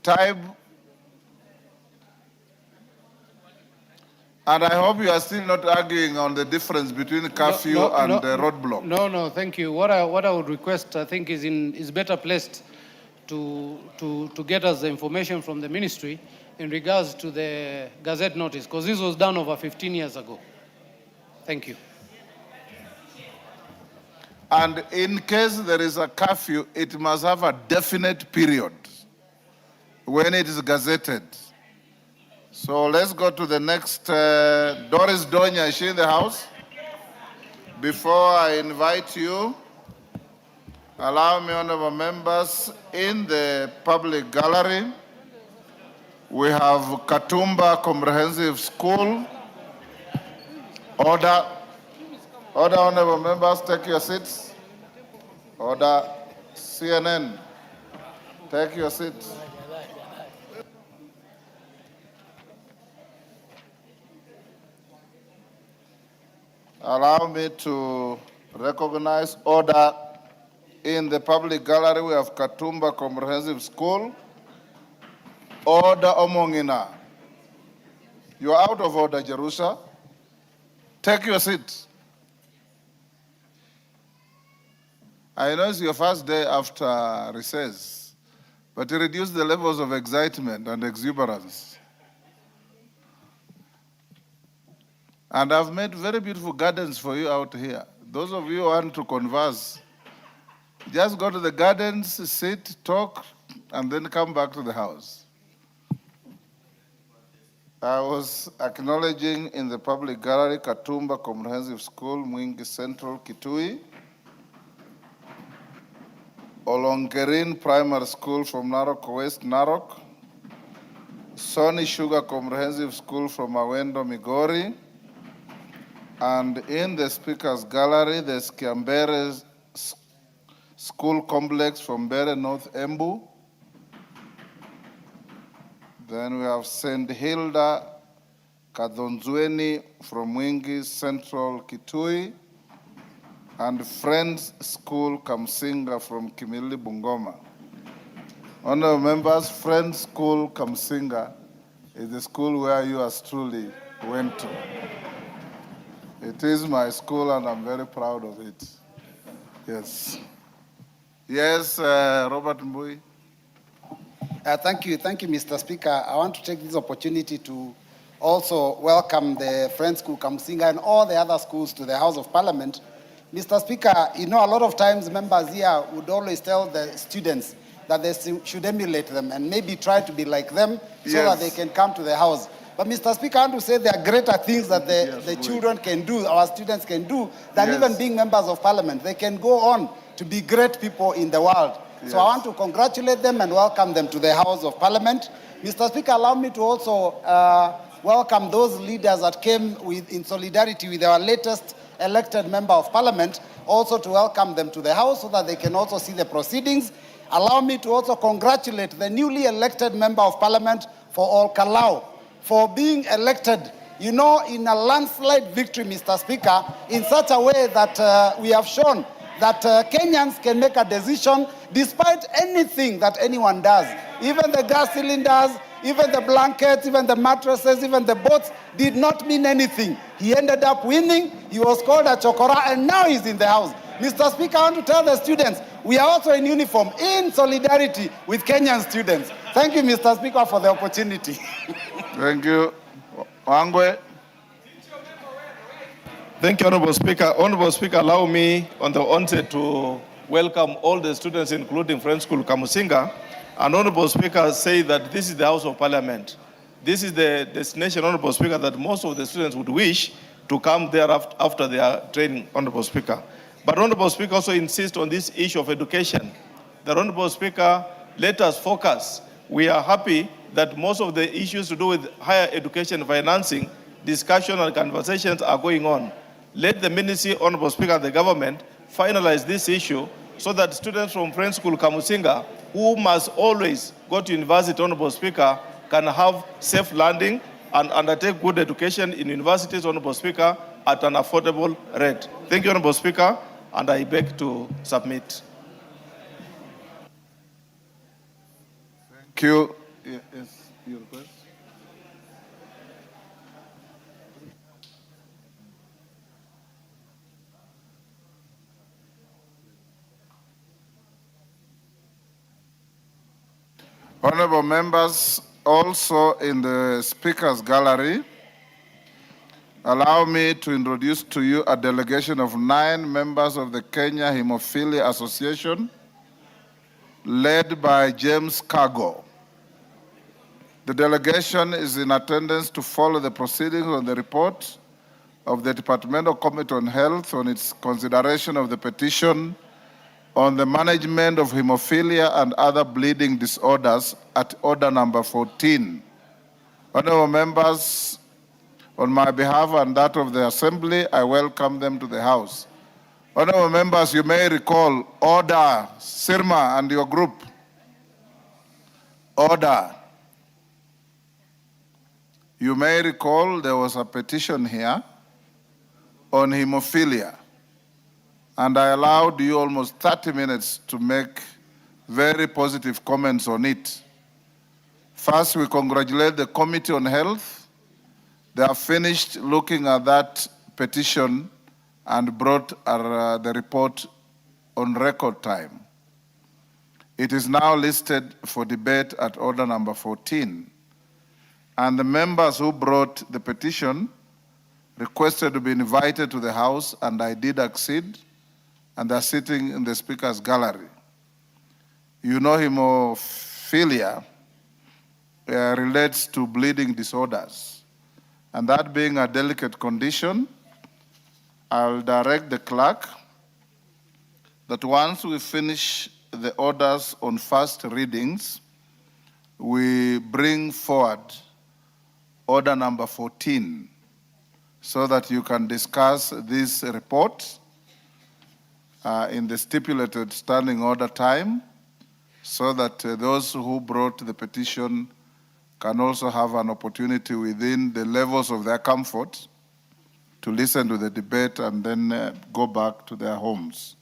Time. And I hope you are still not arguing on the difference between curfew and the roadblock. No, thank you. What I would request, I think, is better placed to get us the information from the ministry in regards to the Gazette notice, because this was done over 15 years ago. Thank you. And in case there is a curfew, it must have a definite period when it is gazetted. So let's go to the next. Doris Donya, is she in the house? Before I invite you, allow me, honorable members, in the public gallery, we have Katumba Comprehensive School. Order, honorable members, take your seats. Order, CNN, take your seats. Allow me to recognize order in the public gallery. We have Katumba Comprehensive School. Order Omongina. You are out of order, Jerusha. Take your seat. I know it's your first day after recess, but reduce the levels of excitement and exuberance. And I've made very beautiful gardens for you out here. Those of you who want to converse, just go to the gardens, sit, talk, and then come back to the house. I was acknowledging in the public gallery Katumba Comprehensive School, Mwingi Central, Kitui, Olongerin Primary School from Narok West, Narok, Sony Sugar Comprehensive School from Awendo, Migori, and in the Speaker's Gallery, there's Kiambere School Complex from Bere North Embu. Then we have St. Hilda Kadonzweni from Mwingi Central Kitui, and Friends School Kamsinga from Kimili Bungoma. Honorable members, Friends School Kamsinga is the school where you as truly went to. It is my school, and I'm very proud of it. Yes. Yes, Robert Mbui. Thank you, Mr. Speaker. I want to take this opportunity to also welcome the Friends School Kamsinga and all the other schools to the House of Parliament. Mr. Speaker, you know, a lot of times members here would always tell the students that they should emulate them and maybe try to be like them so that they can come to the House. But Mr. Speaker, I want to say there are greater things that the children can do, our students can do, than even being members of Parliament. They can go on to be great people in the world. So I want to congratulate them and welcome them to the House of Parliament. Mr. Speaker, allow me to also welcome those leaders that came in solidarity with our latest elected member of Parliament, also to welcome them to the House so that they can also see the proceedings. Allow me to also congratulate the newly elected member of Parliament for All Kalau. for being elected, you know, in a landslide victory, Mr. Speaker, in such a way that we have shown that Kenyans can make a decision despite anything that anyone does. Even the gas cylinders, even the blankets, even the mattresses, even the boats did not mean anything. He ended up winning. He was called a chokora, and now he's in the house. Mr. Speaker, I want to tell the students, we are also in uniform, in solidarity with Kenyan students. Thank you, Mr. Speaker, for the opportunity. Thank you. Wangwe. Thank you, Honorable Speaker. Honorable Speaker, allow me on the onset to welcome all the students, including Friends School Kamusinga. And Honorable Speaker say that this is the House of Parliament. This is the destination, Honorable Speaker, that most of the students would wish to come there after their training, Honorable Speaker. But Honorable Speaker also insists on this issue of education. The Honorable Speaker, let us focus. We are happy that most of the issues to do with higher education financing, discussion and conversations are going on. Let the Ministry, Honorable Speaker, and the government finalize this issue so that students from Friends School Kamusinga, who must always go to university, Honorable Speaker, can have safe landing and undertake good education in universities, Honorable Speaker, at an affordable rate. Thank you, Honorable Speaker, and I beg to submit. Thank you. Yes, your request. Honorable members, also in the speakers gallery, allow me to introduce to you a delegation of 9 members of the Kenya Hemophilia Association, led by James Cargo. The delegation is in attendance to follow the proceedings on the report of the Departmental Committee on Health on its consideration of the petition on the management of hemophilia and other bleeding disorders at order number 14. Honorable members, on my behalf and that of the Assembly, I welcome them to the House. Honorable members, you may recall, order, Sirma and your group, order. You may recall there was a petition here on hemophilia, and I allowed you almost 30 minutes to make very positive comments on it. First, we congratulate the Committee on Health. They have finished looking at that petition and brought the report on record time. It is now listed for debate at order number 14. And the members who brought the petition requested to be invited to the House, and I did accede, and they're sitting in the Speaker's gallery. You know, hemophilia relates to bleeding disorders. And that being a delicate condition, I'll direct the clerk that once we finish the orders on first readings, we bring forward order number 14 so that you can discuss this report in the stipulated standing order time, so that those who brought the petition can also have an opportunity within the levels of their comfort to listen to the debate and then go back to their homes.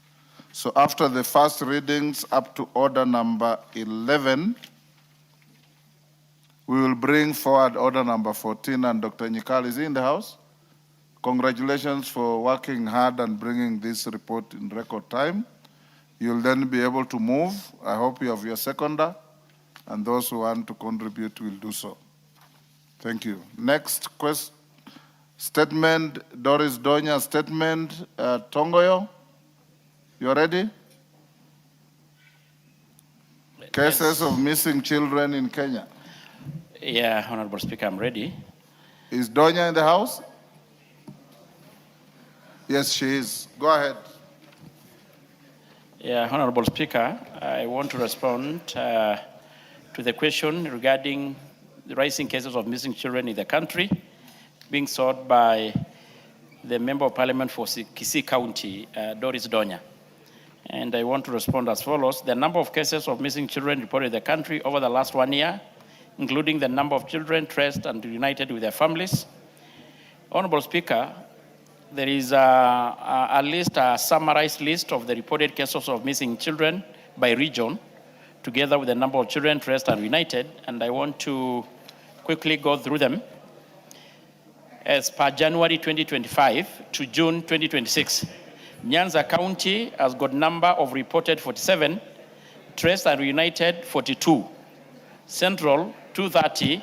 So after the first readings up to order number 11, we will bring forward order number 14, and Dr. Nyikal is in the House. Congratulations for working hard and bringing this report in record time. You'll then be able to move. I hope you have your seconder, and those who want to contribute will do so. Thank you. Next statement, Doris Donya statement. Tongoyo, you ready? Cases of missing children in Kenya. Yeah, Honorable Speaker, I'm ready. Is Donya in the House? Yes, she is. Go ahead. Yeah, Honorable Speaker, I want to respond to the question regarding the rising cases of missing children in the country being sought by the Member of Parliament for Kisii County, Doris Donya. And I want to respond as follows. The number of cases of missing children reported in the country over the last 1 year including the number of children traced and reunited with their families. Honorable Speaker, there is a summarized list of the reported cases of missing children by region, together with the number of children traced and reunited, and I want to quickly go through them. As per January 2025 to June 2026, Nyanza County has got number of reported 47, traced and reunited 42. Central 230,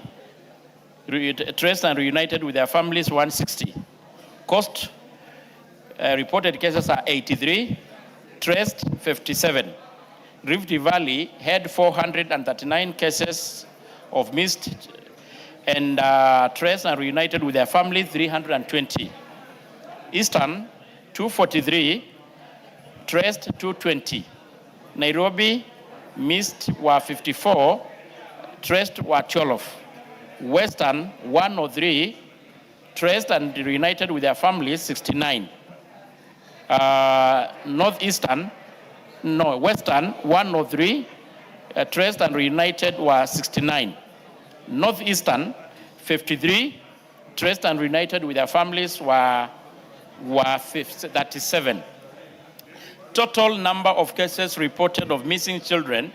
traced and reunited with their families 160. Coast reported cases are 83, traced 57. Rift Valley had 439 cases of missed and traced and reunited with their family 320. Eastern 243, traced 220. Nairobi missed were 54, traced were 12. Western 103, traced and reunited with their families 69. Western 103, traced and reunited were 69. Northeastern 53, traced and reunited with their families were 37. Total number of cases reported of missing children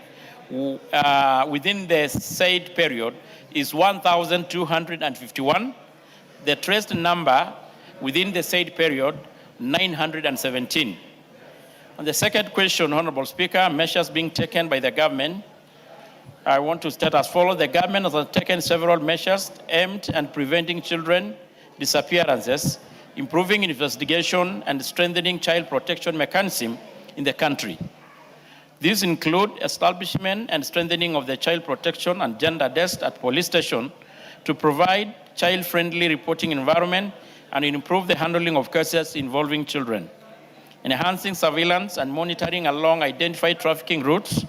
within the said period is 1,251. The traced number within the said period, 917. On the second question, Honorable Speaker, measures being taken by the government, I want to state as follows. The government has taken several measures aimed at preventing children disappearances, improving investigation, and strengthening child protection mechanism in the country. These include establishment and strengthening of the child protection and gender desk at police station to provide child-friendly reporting environment and improve the handling of cases involving children. Enhancing surveillance and monitoring along identified trafficking routes,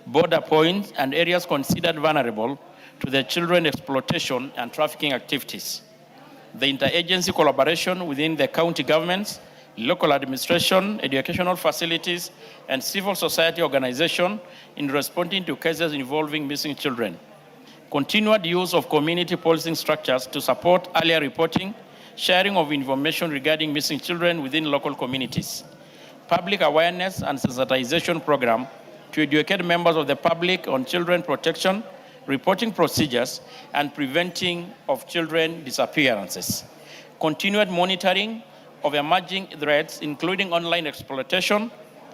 border points, and areas considered vulnerable to the children exploitation and trafficking activities. The interagency collaboration within the county governments, local administration, educational facilities, and civil society organizations in responding to cases involving missing children. Continued use of community policing structures to support earlier reporting, sharing of information regarding missing children within local communities. Public awareness and sensitization program to educate members of the public on children protection, reporting procedures, and preventing of children disappearances. Continued monitoring of emerging threats, including online exploitation,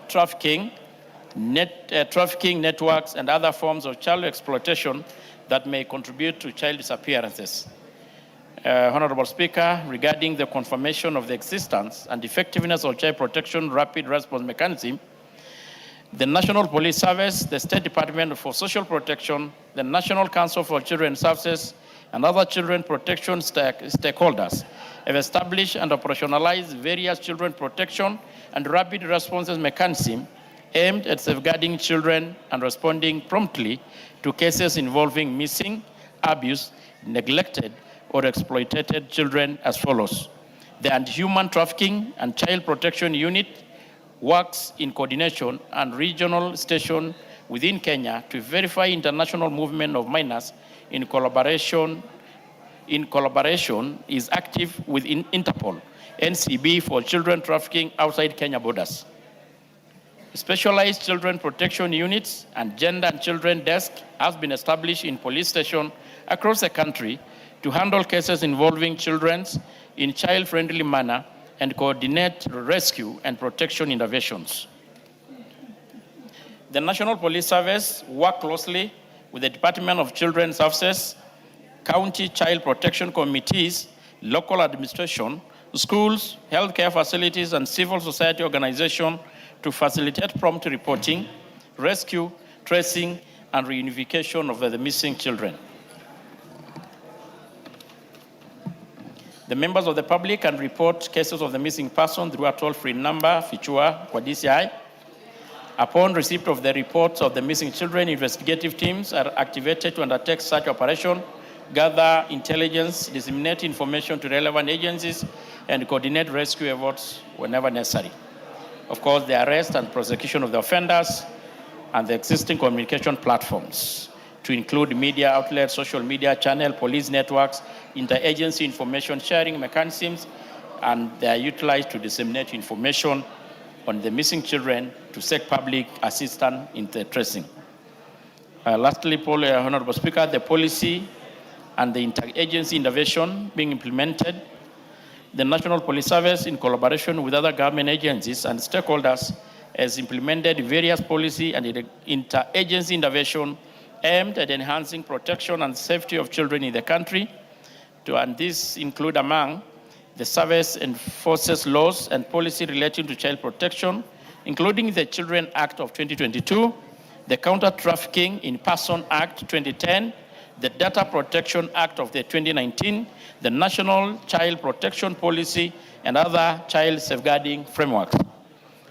trafficking, trafficking networks, and other forms of child exploitation that may contribute to child disappearances. Honorable Speaker, regarding the confirmation of the existence and effectiveness of child protection rapid response mechanism, the National Police Service, the State Department for Social Protection, the National Council for Children's Services, and other children protection stakeholders have established and operationalized various children protection and rapid responses mechanisms aimed at safeguarding children and responding promptly to cases involving missing, abused, neglected, or exploited children as follows. The Anti-Human Trafficking and Child Protection Unit works in coordination and regional station within Kenya to verify international movement of minors in collaboration is active with Interpol, NCB for children trafficking outside Kenya borders. Specialized children protection units and gender and children desk has been established in police stations across the country to handle cases involving children in child-friendly manner and coordinate rescue and protection interventions. The National Police Service works closely with the Department of Children's Services, county child protection committees, local administration, schools, healthcare facilities, and civil society organizations to facilitate prompt reporting, rescue, tracing, and reunification of the missing children. The members of the public can report cases of the missing person through a toll-free number, Fichua, kwa DCI. Upon receipt of the reports of the missing children, investigative teams are activated to undertake such operation, gather intelligence, disseminate information to relevant agencies, and coordinate rescue efforts whenever necessary. Of course, the arrest and prosecution of the offenders and the existing communication platforms. to include media outlets, social media channel, police networks, interagency information sharing mechanisms, and they are utilized to disseminate information on the missing children to seek public assistance in the tracing. Lastly, Honorable Speaker, the policy and the interagency intervention being implemented, the National Police Service, in collaboration with other government agencies and stakeholders, has implemented various policy and interagency intervention aimed at enhancing protection and safety of children in the country. And these include, among the service enforces laws and policy relating to child protection, including the Children Act of 2022, the Counter Trafficking in Person Act 2010, the Data Protection Act of the 2019, the National Child Protection Policy, and other child safeguarding frameworks.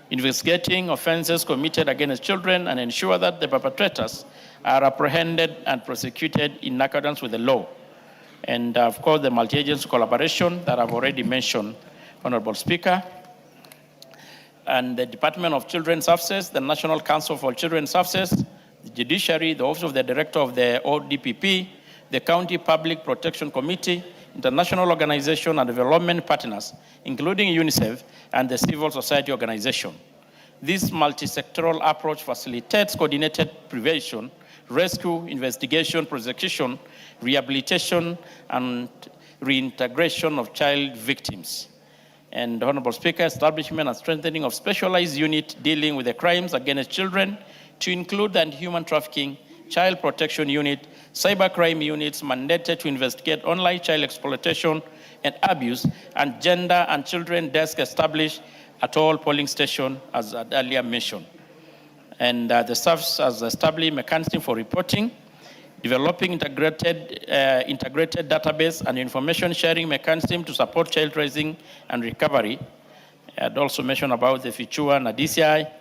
Investigating offenses committed against children and ensure that the perpetrators are apprehended and prosecuted in accordance with the law. And of course, the multi-agency collaboration that I've already mentioned, Honorable Speaker. And the Department of Children's Services, the National Council for Children's Services, the Judiciary, the Office of the Director of the ODPP, the County Public Protection Committee, international organization and development partners, including UNICEF and the civil society organization. This multi-sectoral approach facilitates coordinated prevention, rescue, investigation, prosecution, rehabilitation, and reintegration of child victims. And Honorable Speaker, establishment and strengthening of specialized unit dealing with the crimes against children, to include the human trafficking, child protection unit, cybercrime units mandated to investigate online child exploitation and abuse, and gender and children desk established at all polling stations, as I earlier mentioned. And the staff has established mechanism for reporting, developing integrated database and information sharing mechanism to support child raising and recovery. I'd also mentioned about the FICHUA and DCI.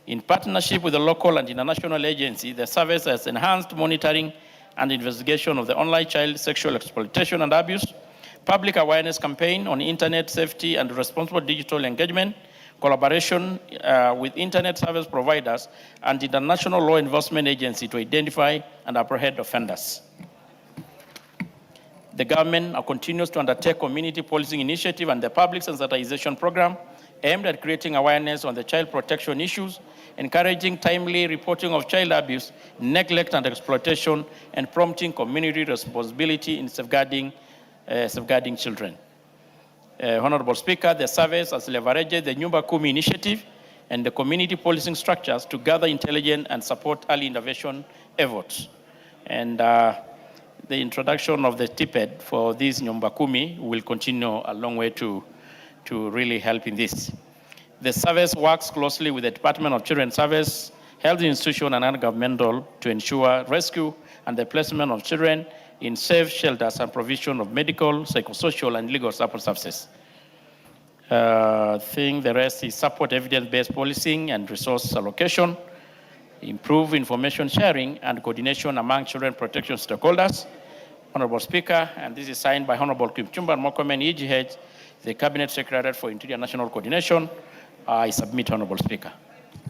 In partnership with the local and international agency, the service has enhanced monitoring and investigation of the online child sexual exploitation and abuse, public awareness campaign on internet safety and responsible digital engagement, collaboration with internet service providers and international law enforcement agency to identify and apprehend offenders. The government continues to undertake community policing initiative and the public sensitization program aimed at creating awareness on the child protection issues, encouraging timely reporting of child abuse, neglect and exploitation, and prompting community responsibility in safeguarding children. Honorable Speaker, the service has leveraged the Nyumba Kumi initiative and the community policing structures to gather intelligence and support early intervention efforts. And the introduction of the TPED for this Nyumba Kumi will continue a long way to really help in this. The service works closely with the Department of Children's Service, health institution, and non-governmental to ensure rescue and the placement of children in safe shelters and provision of medical, psychosocial, and legal support services. I think the rest is support evidence-based policing and resource allocation, improve information sharing and coordination among children protection stakeholders. Honorable Speaker, and this is signed by Honorable Kipchumba Murkomen, EGH, the Cabinet Secretary for Interior National Coordination. I submit, Honorable Speaker.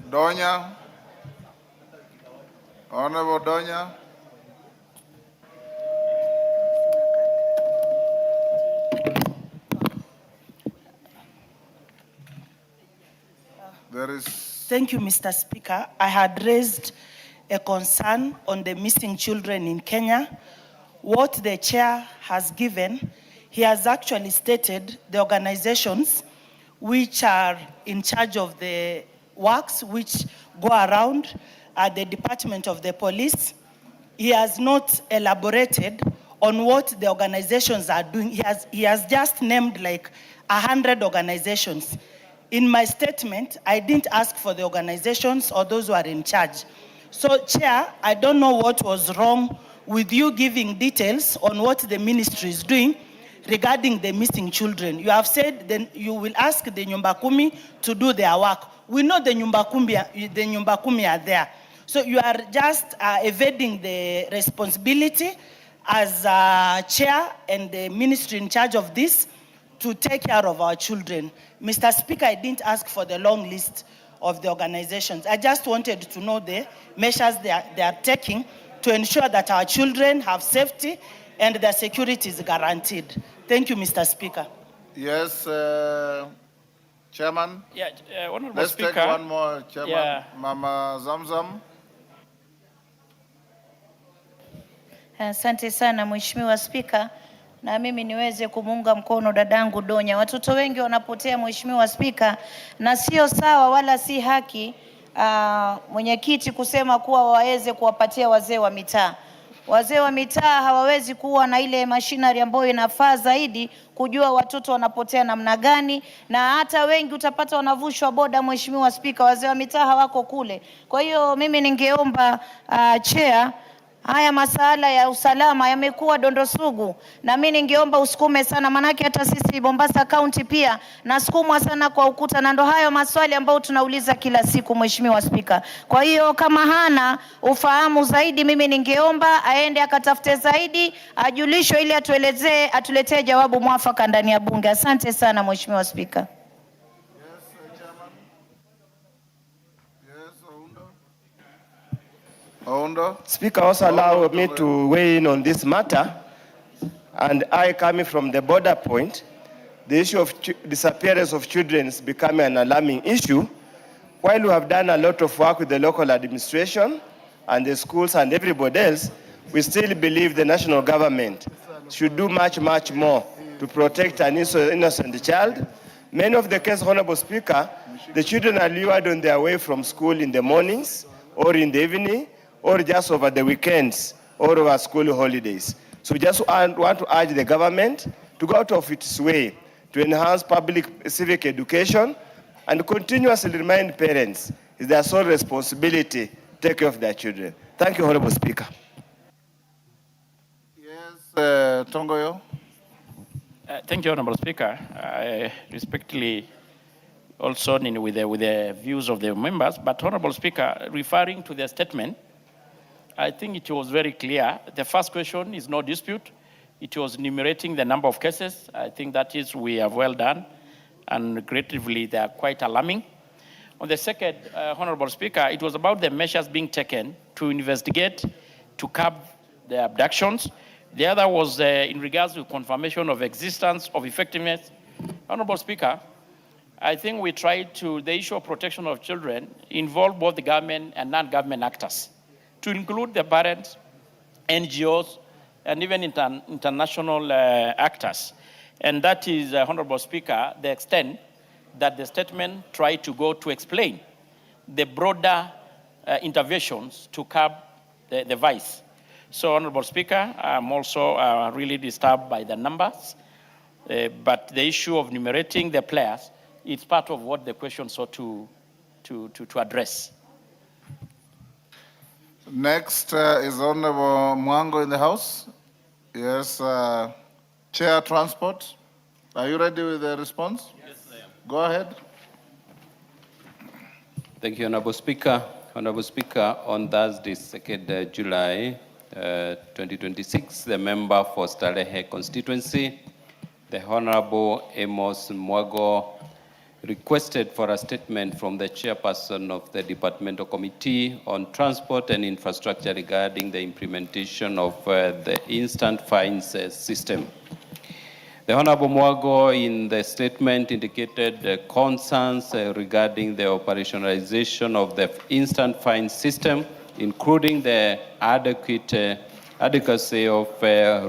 Donya. Honorable Donya. Thank you, Mr. Speaker. I had raised a concern on the missing children in Kenya. What the chair has given, he has actually stated the organizations which are in charge of the works which go around at the Department of the Police. He has not elaborated on what the organizations are doing. He has just named like 100 organizations. In my statement, I didn't ask for the organizations or those who are in charge. So, Chair, I don't know what was wrong with you giving details on what the ministry is doing regarding the missing children. You have said then you will ask the Nyumba Kumi to do their work. We know the Nyumba Kumi are there. So you are just evading the responsibility as chair and the ministry in charge of this to take care of our children. Mr. Speaker, I didn't ask for the long list of the organizations. I just wanted to know the measures they are taking to ensure that our children have safety and their security is guaranteed. Thank you, Mr. Speaker. Yes, Chairman. Yeah, Honorable Let's Speaker. take one more, Chairman. Yeah. Mama Zamzam. Asante sana Mheshimiwa Spika, na mimi niweze kumuunga mkono dadangu Donya. Watoto wengi wanapotea Mheshimiwa Spika, na sio sawa wala si haki mwenyekiti kusema kuwa waweze kuwapatia wazee wa mitaa. Wazee wa mitaa hawawezi kuwa na ile machinery ambayo inafaa zaidi kujua watoto wanapotea namna gani, na hata wengi utapata wanavushwa boda Mheshimiwa Spika, wazee wa mitaa hawako kule. Kwa hiyo mimi ningeomba chair, haya masala ya usalama yamekuwa dondo sugu, na mimi ningeomba usukume sana, manake hata sisi Mombasa County pia nasukumwa sana kwa ukuta, na ndo hayo maswali ambayo tunauliza kila siku Mheshimiwa Spika. Kwa hiyo kama hana ufahamu zaidi, mimi ningeomba aende akatafute zaidi, ajulishwe ili atuletee jawabu mwafaka ndani ya bunge. Asante sana Mheshimiwa Spika. Speaker, also allow me to weigh in on this matter. And I, coming from the border point, the issue of disappearance of children is becoming an alarming issue. While we have done a lot of work with the local administration and the schools and everybody else, we still believe the national government should do much, much more to protect an innocent child. Many of the cases, Honorable Speaker, the children are lured on their way from school in the mornings or in the evening, or just over the weekends or over school holidays. So we just want to urge the government to go out of its way to enhance public civic education and continuously remind parents it's their sole responsibility to take care of their children. Thank you, Honorable Speaker. Yes, Tongoyo. Thank you, Honorable Speaker. I respectfully also with the views of the members, but Honorable Speaker, referring to the statement, I think it was very clear. The first question is no dispute. It was enumerating the number of cases. I think that is, we have well done, and regrettably, they are quite alarming. On the second, Honorable Speaker, it was about the measures being taken to investigate, to curb the abductions. The other was in regards to confirmation of existence, of effectiveness. Honorable Speaker, I think we tried to, the issue of protection of children involve both the government and non-government actors, to include the parents, NGOs, and even international actors. And that is, Honorable Speaker, the extent that the statement tried to go to explain the broader interventions to curb the vice. So, Honorable Speaker, I'm also really disturbed by the numbers, but the issue of enumerating the players is part of what the question sought to address. Next is Honorable Mwango in the House. Yes, Chair Transport. Are you ready with the response? Yes, I am. Go ahead. Thank you, Honorable Speaker. Honorable Speaker, on Thursday, 2nd July 2026, the member for Starehe constituency, the Honorable Amos Mwago, requested for a statement from the chairperson of the Departmental Committee on Transport and Infrastructure regarding the implementation of the instant fines system. The Honorable Mwago in the statement indicated concerns regarding the operationalization of the instant fine system, including the adequacy of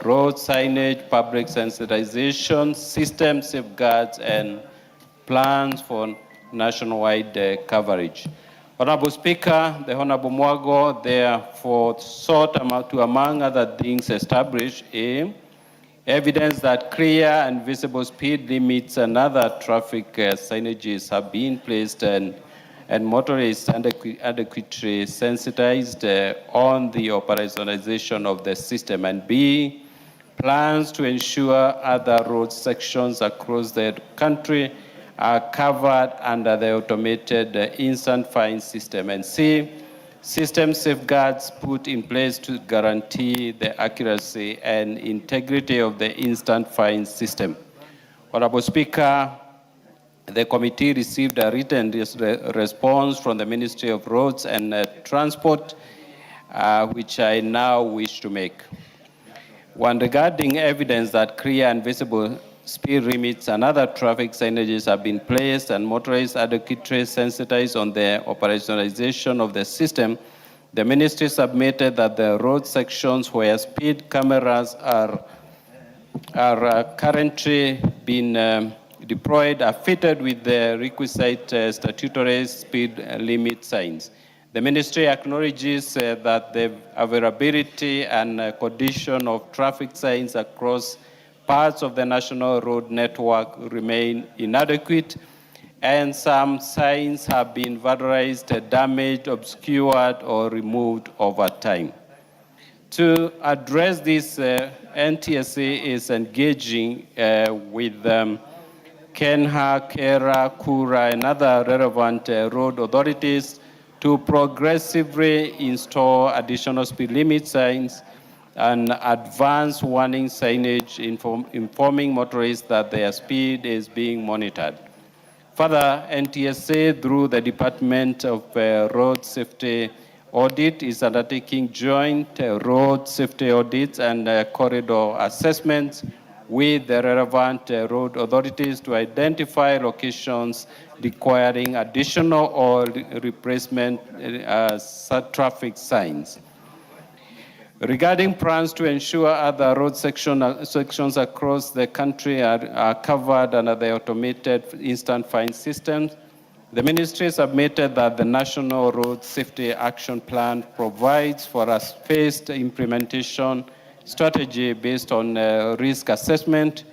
road signage, public sensitization, system safeguards, and plans for nationwide coverage. Honorable Speaker, the Honorable Mwago therefore sought to, among other things, establish evidence that clear and visible speed limits and other traffic signages have been placed and motorists adequately sensitized on the operationalization of the system, and B, plans to ensure other road sections across the country are covered under the automated instant fine system, and C, system safeguards put in place to guarantee the accuracy and integrity of the instant fine system. Honorable Speaker, the committee received a written response from the Ministry of Roads and Transport which I now wish to make. One, regarding evidence that clear and visible speed limits and other traffic signages have been placed and motorists adequately sensitized on the operationalization of the system, the ministry submitted that the road sections where speed cameras are currently being deployed are fitted with the requisite statutory speed limit signs. The ministry acknowledges that the availability and condition of traffic signs across parts of the national road network remain inadequate, and some signs have been vandalized, damaged, obscured, or removed over time. To address this, NTSA is engaging with Kenha, Kera, Kura, and other relevant road authorities to progressively install additional speed limit signs and advanced warning signage informing motorists that their speed is being monitored. Further, NTSA, through the Department of Road Safety Audit, is undertaking joint road safety audits and corridor assessments with the relevant road authorities to identify locations requiring additional or replacement traffic signs. Regarding plans to ensure other road sections across the country are covered under the automated instant fine system, the ministry submitted that the National Road Safety Action Plan provides for a phased implementation strategy based on risk assessment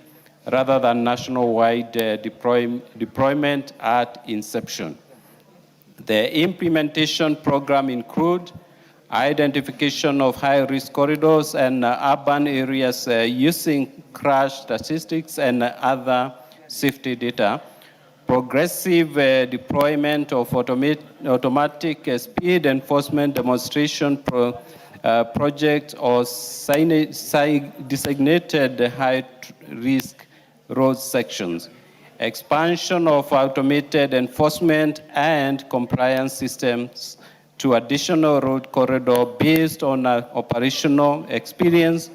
rather than nationwide deployment at inception. The implementation program includes identification of high-risk corridors and urban areas using crash statistics and other safety data, progressive deployment of automatic speed enforcement demonstration projects or designated high-risk road sections, expansion of automated enforcement and compliance systems to additional road corridor based on operational experience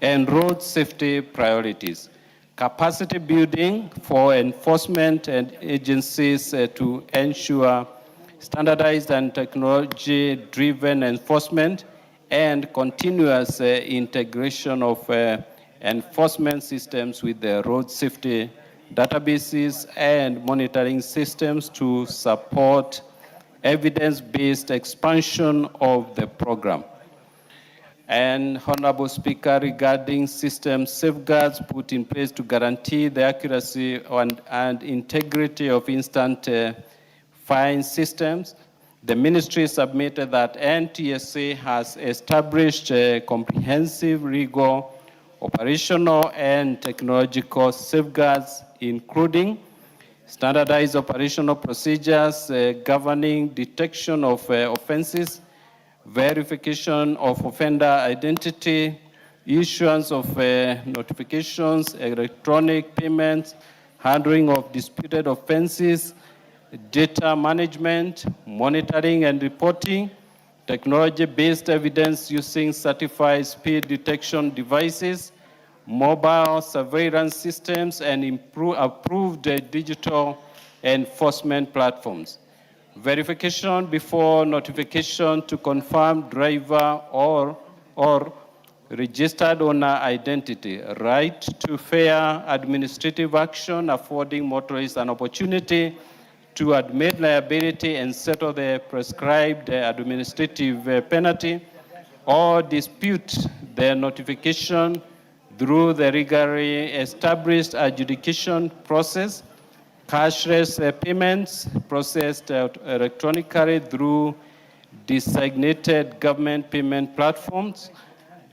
and road safety priorities. Capacity building for enforcement and agencies to ensure standardized and technology-driven enforcement and continuous integration of enforcement systems with the road safety databases and monitoring systems to support evidence-based expansion of the program. And Honorable Speaker, regarding system safeguards put in place to guarantee the accuracy and integrity of instant fine systems, the ministry submitted that NTSA has established comprehensive legal, operational, and technological safeguards, including standardized operational procedures governing detection of offenses, verification of offender identity, issuance of notifications, electronic payments, handling of disputed offenses, data management, monitoring and reporting, technology-based evidence using certified speed detection devices, mobile surveillance systems, and approved digital enforcement platforms. Verification before notification to confirm driver or registered owner identity, right to fair administrative action affording motorists an opportunity to admit liability and settle the prescribed administrative penalty or dispute the notification through the legally established adjudication process, cashless payments processed electronically through designated government payment platforms,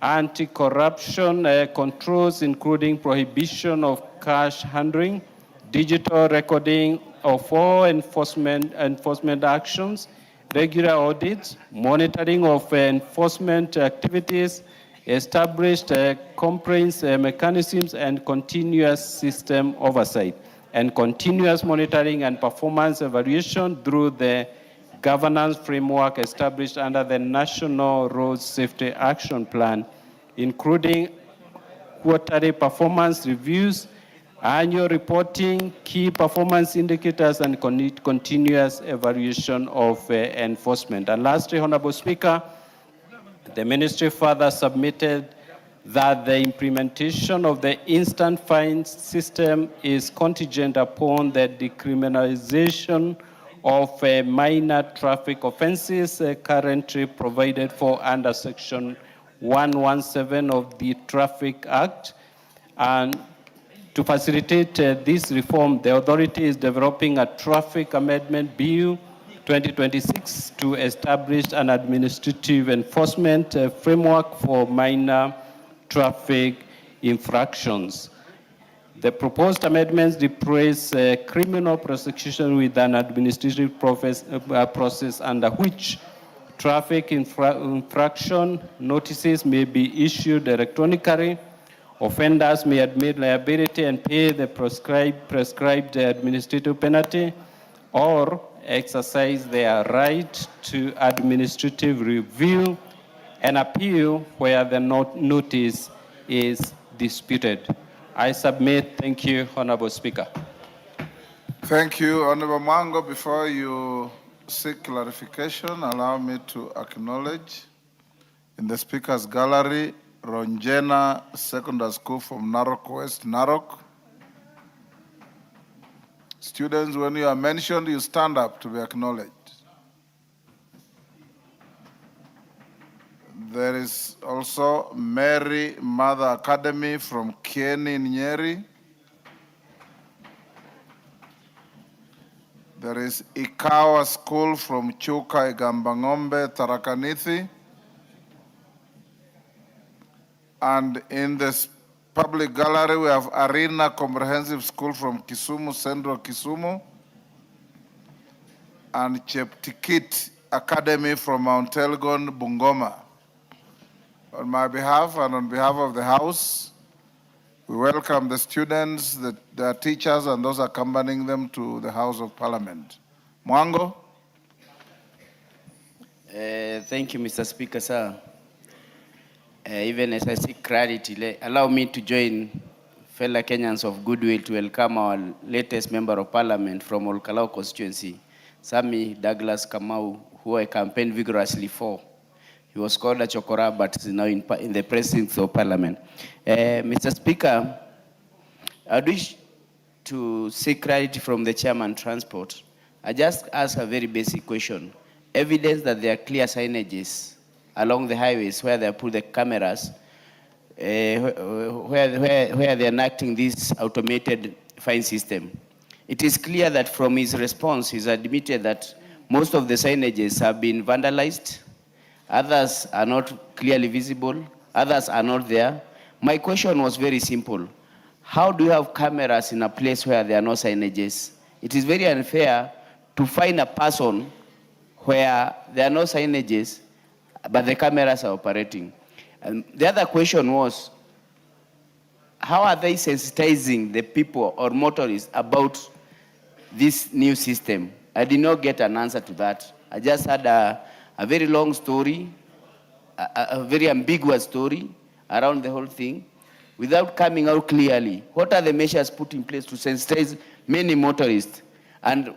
anti-corruption controls including prohibition of cash handling, digital recording of all enforcement actions, regular audits, monitoring of enforcement activities, established complaints mechanisms, and continuous system oversight, and continuous monitoring and performance evaluation through the governance framework established under the National Road Safety Action Plan, including quarterly performance reviews, annual reporting, key performance indicators, and continuous evaluation of enforcement. And lastly, Honorable Speaker, the ministry further submitted that the implementation of the instant fines system is contingent upon the decriminalization of minor traffic offenses currently provided for under Section 117 of the Traffic Act. And to facilitate this reform, the authority is developing a traffic amendment bill 2026 to establish an administrative enforcement framework for minor traffic infractions. The proposed amendments replace criminal prosecution with an administrative process under which traffic infraction notices may be issued electronically. Offenders may admit liability and pay the prescribed administrative penalty, or exercise their right to administrative review and appeal where the notice is disputed. I submit. Thank you, Honorable Speaker. Thank you, Honorable Mango. Before you seek clarification, allow me to acknowledge in the Speaker's Gallery, Ronjena Secondary School from Narok West, Narok. Students, when you are mentioned, you stand up to be acknowledged. There is also Mary Mother Academy from Kieni, Nyeri. There is Ikawa School from Chuka, Igambangombe, Tharakanithi. And in this public gallery, we have Arena Comprehensive School from Kisumu, Central Kisumu. And Cheptikit Academy from Mount Elgon, Bungoma. On my behalf and on behalf of the House, we welcome the students, their teachers, and those accompanying them to the House of Parliament. Mwango? Thank you, Mr. Speaker, sir. Even as I seek clarity, allow me to join fellow Kenyans of goodwill to welcome our latest Member of Parliament from Olkalau constituency, Sami Douglas Kamau, who I campaigned vigorously for. He was called a chokora, but is now in the precincts of Parliament. Mr. Speaker, I wish to seek clarity from the Chairman Transport. I just ask a very basic question. Evidence that there are clear signages along the highways where they put the cameras, where they are enacting this automated fine system. It is clear that from his response, he's admitted that most of the signages have been vandalized. Others are not clearly visible. Others are not there. My question was very simple. How do you have cameras in a place where there are no signages? It is very unfair to find a person where there are no signages, but the cameras are operating. And the other question was, how are they sensitizing the people or motorists about this new system? I did not get an answer to that. I just had a very long story, a very ambiguous story around the whole thing, without coming out clearly. What are the measures put in place to sensitize many motorists? And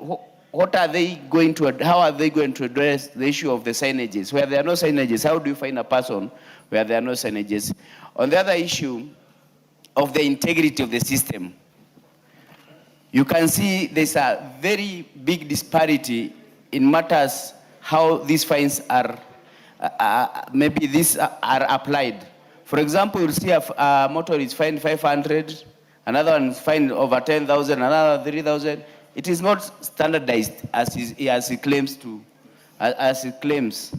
what are they going to, how are they going to address the issue of the signages? Where there are no signages, how do you find a person where there are no signages? On the other issue of the integrity of the system, you can see there's a very big disparity in matters how these fines are, maybe these are applied. For example, you'll see a motorist fined 500, another one is fined over 10,000, another 3,000. It is not standardized as he claims to, as he claims.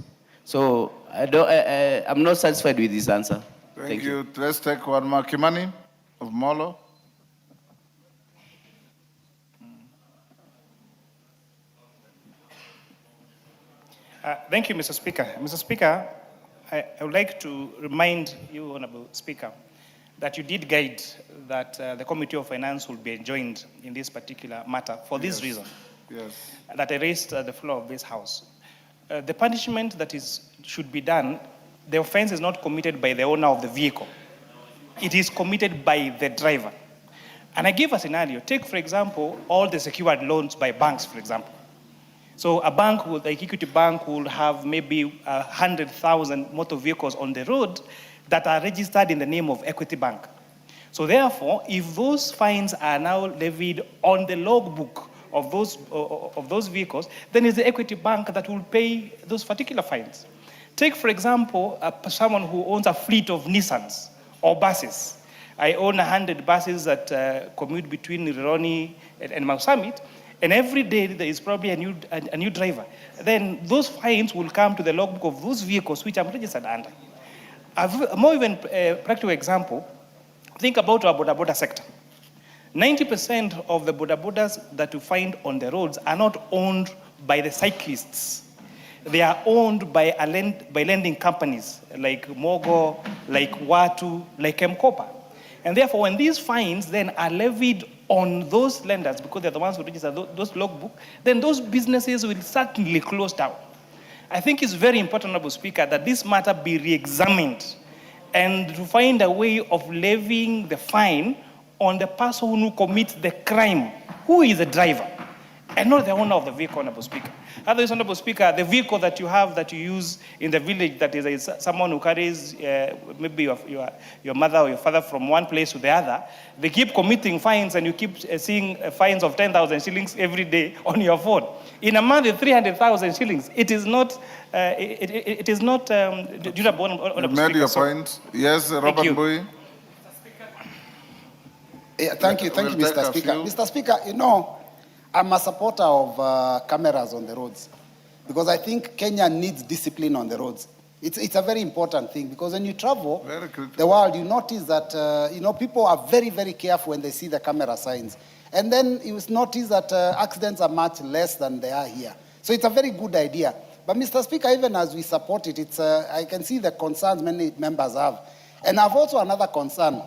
So I'm not satisfied with this answer. Thank you. Let's take one more. Kimani of Molo. Thank you, Mr. Speaker. Mr. Speaker, I would like to remind you, Honorable Speaker, that you did guide that the Committee of Finance will be joined in this particular matter for this reason. Yes. that I raised at the floor of this House. The punishment that should be done, the offense is not committed by the owner of the vehicle. It is committed by the driver. And I give a scenario. Take, for example, all the secured loans by banks, for example. So a bank, like Equity Bank, will have maybe 100,000 motor vehicles on the road that are registered in the name of Equity Bank. So therefore, if those fines are now levied on the logbook of those vehicles, then it's the Equity Bank that will pay those particular fines. Take, for example, someone who owns a fleet of Nissans or buses. I own 100 buses that commute between Rironi and Mount Summit, and every day there is probably a new driver. Then those fines will come to the logbook of those vehicles which I'm registered under. A more even practical example, think about our boda sector. 90% of the bodas that you find on the roads are not owned by the cyclists. They are owned by lending companies like Mogo, like Watu, like Mkopa. And therefore, when these fines then are levied on those lenders, because they're the ones who register those logbook, then those businesses will certainly close down. I think it's very important, Honorable Speaker, that this matter be re-examined and to find a way of levying the fine on the person who commits the crime, who is the driver, and not the owner of the vehicle, Honorable Speaker. Otherwise, Honorable Speaker, the vehicle that you have, that you use in the village, that is someone who carries maybe your mother or your father from one place to the other, they keep committing fines and you keep seeing fines of 10,000 shillings every day on your phone. In a month, 300,000 shillings. It is not, durable, Honorable You made Speaker. your point. Yes, Robert Mbui. Yeah, thank you, We'll Mr. take a Speaker. few. Mr. Speaker, you know, I'm a supporter of cameras on the roads because I think Kenya needs discipline on the roads. It's a very important thing because when you travel the world, you notice that, people are very, very careful when they see the camera signs. And then you notice that accidents are much less than they are here. So it's a very good idea. But Mr. Speaker, even as we support it, I can see the concerns many members have. And I have also another concern.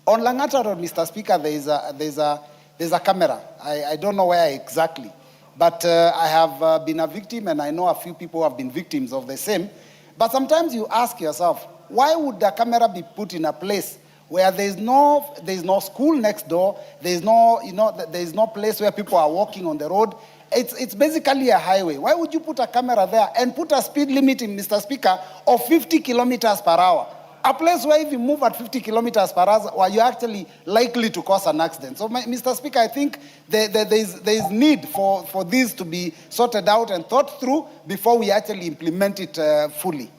On Langata Road, Mr. Speaker, there's a camera. I don't know where exactly. But I have been a victim, and I know a few people who have been victims of the same. But sometimes you ask yourself, why would the camera be put in a place where there's no school next door, there's no place where people are walking on the road? It's basically a highway. Why would you put a camera there and put a speed limit in, Mr. Speaker, of 50 kilometers per hour? A place where if you move at 50 kilometers per hour, you're actually likely to cause an accident. So, Mr. Speaker, I think there is need for this to be sorted out and thought through before we actually implement it fully.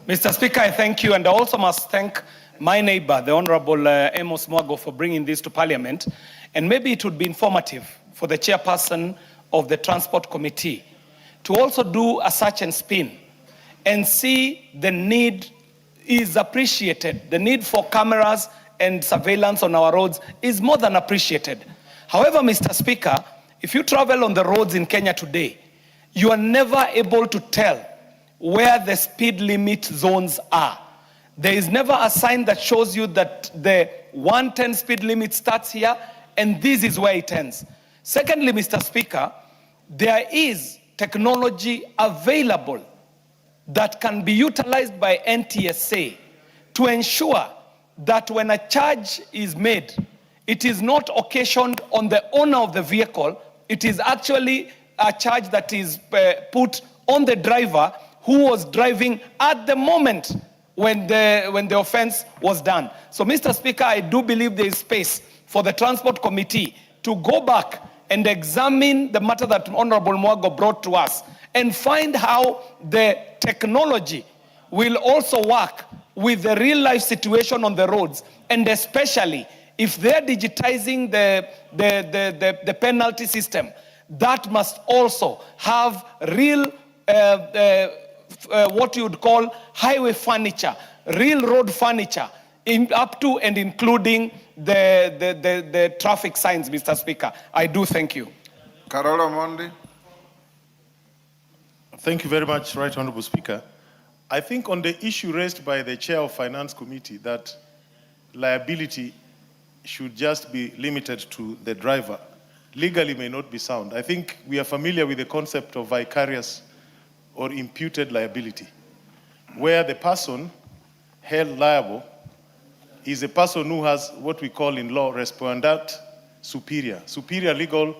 Mr. Speaker, I thank you, and I also must thank my neighbor, the Honorable Amos Mwago, for bringing this to Parliament. And maybe it would be informative for the chairperson of the Transport Committee to also do a search and spin and see the need is appreciated. The need for cameras and surveillance on our roads is more than appreciated. However, Mr. Speaker, if you travel on the roads in Kenya today, you are never able to tell where the speed limit zones are. There is never a sign that shows you that the 110 speed limit starts here and this is where it ends. Secondly, Mr. Speaker, there is technology available that can be utilized by NTSA to ensure that when a charge is made, it is not occasioned on the owner of the vehicle, it is actually a charge that is put on the driver who was driving at the moment when the offense was done. So, Mr. Speaker, I do believe there is space for the Transport Committee to go back and examine the matter that Honorable Mwago brought to us and find how the technology will also work with the real life situation on the roads, and especially if they're digitizing the penalty system, that must also have real what you would call highway furniture, real road furniture, up to and including the traffic signs, Mr. Speaker. I do thank you. Carola Mondi. Thank you very much, Right Honorable Speaker. I think on the issue raised by the Chair of Finance Committee that liability should just be limited to the driver legally may not be sound. I think we are familiar with the concept of vicarious or imputed liability, where the person held liable is a person who has what we call in law respondeat superior legal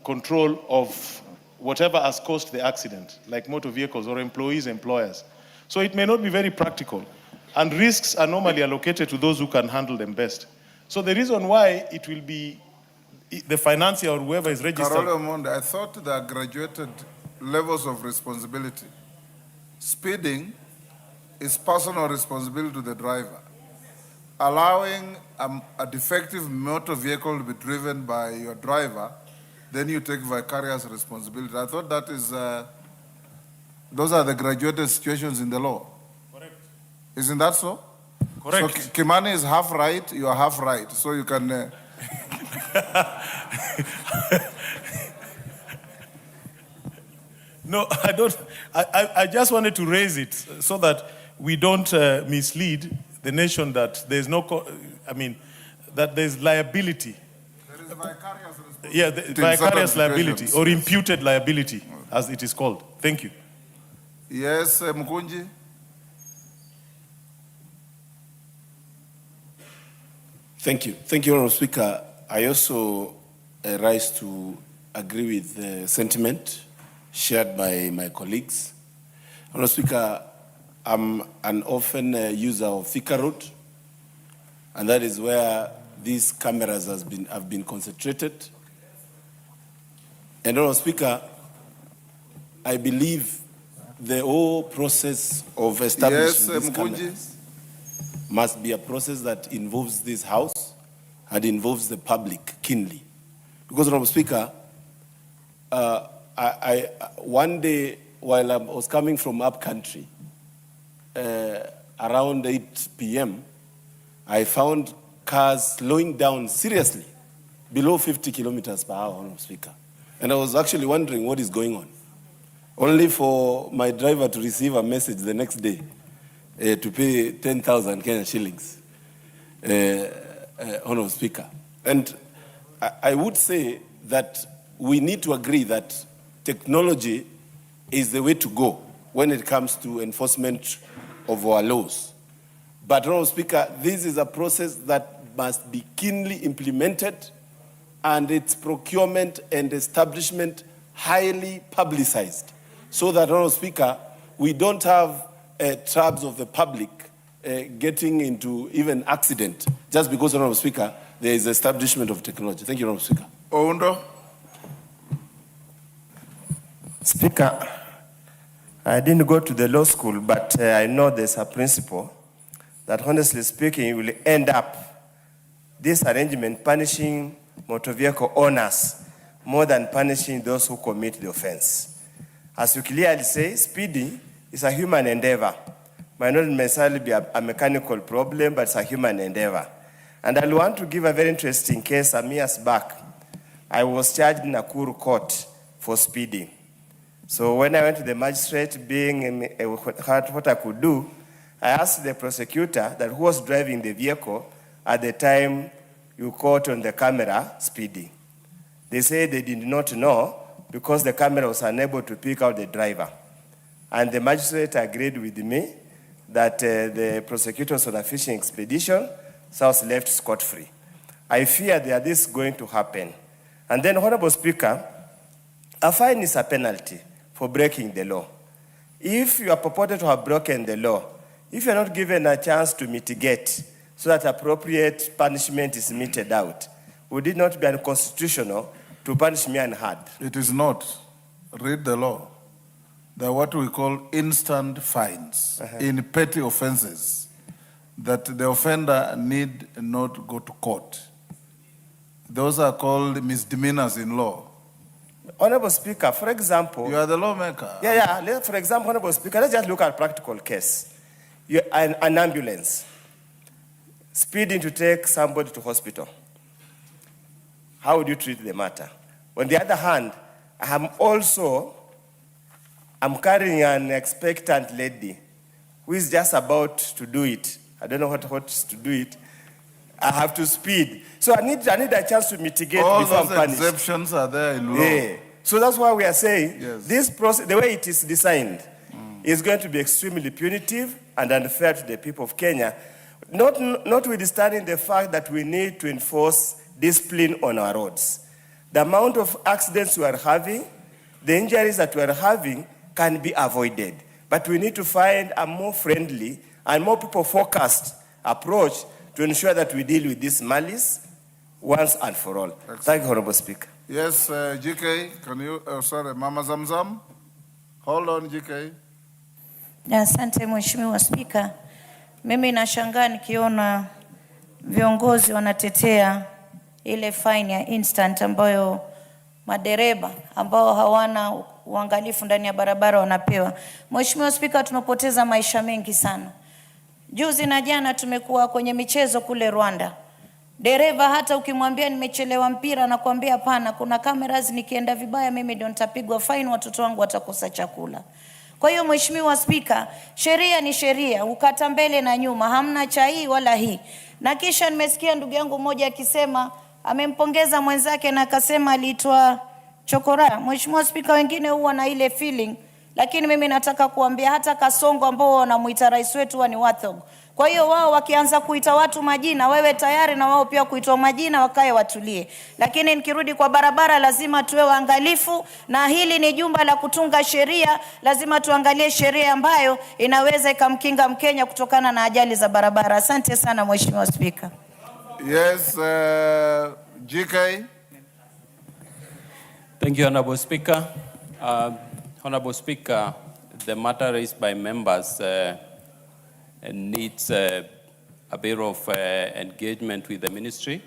control of whatever has caused the accident, like motor vehicles or employees, employers. So it may not be very practical, and risks are normally allocated to those who can handle them best. So the reason why it will be the financier or whoever is registered. Carol Omonde, I thought there are graduated levels of responsibility. Speeding is personal responsibility to the driver. Allowing a defective motor vehicle to be driven by your driver, then you take vicarious responsibility. I thought that is, those are the graduated situations in the law. Correct. Isn't that so? Correct. So Kimani is half right, you are half right. So you can... No, I don't. I just wanted to raise it so that we don't mislead the nation that there's no, that there's liability. There is vicarious responsibility. Yeah, vicarious liability or imputed liability, as it is called. Thank you. Yes, Mkunji. Thank you. Thank you, Honourable Speaker. I also rise to agree with the sentiment shared by my colleagues. Honourable Speaker, I'm an often user of Thika Road, and that is where these cameras have been concentrated. And Honourable Speaker, I believe the whole process of establishing these cameras must be a process that involves this House and involves the public keenly. Because, Honourable Speaker, one day while I was coming from up country, around 8 p.m., I found cars slowing down seriously, below 50 kilometers per hour, Honourable Speaker. And I was actually wondering what is going on, only for my driver to receive a message the next day to pay 10,000 Kenyan shillings, Honourable Speaker. And I would say that we need to agree that technology is the way to go when it comes to enforcement of our laws. But, Honourable Speaker, this is a process that must be keenly implemented and its procurement and establishment highly publicized so that, Honourable Speaker, we don't have tribes of the public getting into even accident just because, Honourable Speaker, there is establishment of technology. Thank you, Honourable Speaker. Oundo. Speaker, I didn't go to the law school, but I know there's a principle that, honestly speaking, you will end up this arrangement punishing motor vehicle owners more than punishing those who commit the offense. As you clearly say, speeding is a human endeavor. Might not necessarily be a mechanical problem, but it's a human endeavor. And I want to give a very interesting case. Some years back, I was charged in Nakuru court for speeding. So when I went to the magistrate, being what I could do, I asked the prosecutor that who was driving the vehicle at the time you caught on the camera speeding. They said they did not know because the camera was unable to pick out the driver. And the magistrate agreed with me that the prosecutor was on a fishing expedition, so I was left scot-free. I fear that this is going to happen. And then, Honourable Speaker, a fine is a penalty for breaking the law. If you are purported to have broken the law, if you are not given a chance to mitigate so that appropriate punishment is meted out, would it not be unconstitutional to punish me unheard? It is not. Read the law. There are what we call instant fines in petty offenses that the offender need not go to court. Those are called misdemeanors in law. Honourable Speaker, for example... You are the lawmaker. Yeah. For example, Honourable Speaker, let's just look at a practical case. An ambulance speeding to take somebody to hospital. How would you treat the matter? On the other hand, I'm carrying an expectant lady who is just about to do it. I don't know what to do it. I have to speed. So I need a chance to mitigate All before I'm those punished. exceptions are there in law. Yeah. So that's why we are saying Yes. this process, the way it is designed, is going to be extremely punitive and unfair to the people of Kenya, notwithstanding the fact that we need to enforce discipline on our roads. The amount of accidents we are having, the injuries that we are having can be avoided. But we need to find a more friendly and more people-focused approach to ensure that we deal with this malice once and for all. Thank you, Honorable Speaker. Yes, GK, can you, sorry, Mama Zamzam? Hold on, GK. Asante Mheshimiwa Spika. Mimi nashangaa nikiona viongozi wanatetea ile fine ya instant ambayo madereba ambao hawana uangalifu ndani ya barabara wanapewa. Mheshimiwa Spika, tumepoteza maisha mengi sana. Juzi na jana tumekuwa kwenye michezo kule Rwanda. Dereva hata ukimwambia nimechelewa mpira na kuambia hapana, kuna cameras, nikienda vibaya mimi ndio nitapigwa fine, watoto wangu watakosa chakula. Kwa hiyo Mheshimiwa Spika, sheria ni sheria, ukata mbele na nyuma, hamna cha hii wala hii. Na kisha nimesikia ndugu yangu mmoja akisema amempongeza mwenzake na akasema aliitwa chokora. Mheshimiwa Spika, wengine huwa na ile feeling, lakini mimi nataka kuambia hata Kasongo ambao wanamuita rais wetu wa ni Wathog. Kwa hiyo wao wakianza kuita watu majina, wewe tayari na wao pia kuitwa majina, wakae watulie. Lakini nikirudi kwa barabara lazima tuwe waangalifu, na hili ni jumba la kutunga sheria, lazima tuangalie sheria ambayo inaweza ikamkinga Mkenya kutokana na ajali za barabara. Asante sana Mheshimiwa Spika. Yes, GK. Thank you, Honorable Speaker. Honorable Speaker, the matter raised by members needs a bit of engagement with the ministry,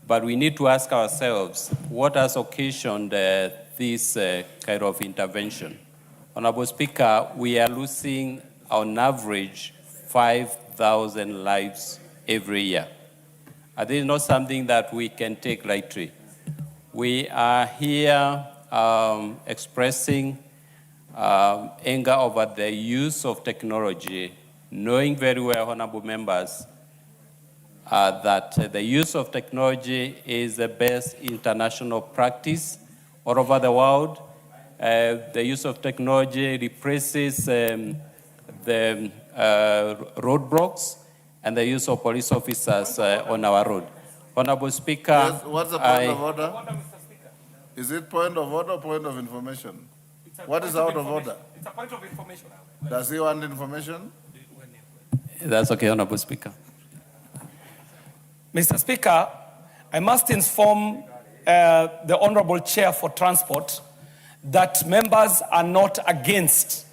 but we need to ask ourselves what has occasioned this kind of intervention. Honorable Speaker, we are losing on average 5,000 lives every year. And this is not something that we can take lightly. We are here expressing anger over the use of technology, knowing very well, honorable members, that the use of technology is the best international practice all over the world. The use of technology replaces the roadblocks and the use of police officers on our road. Honorable Speaker, Yes, what's the point of order? Is it point of order or point of information? What is out of order? It's a point of information. Does he want information? That's okay, Honorable Speaker. Mr. Speaker, I must inform the Honorable Chair for Transport that members are not against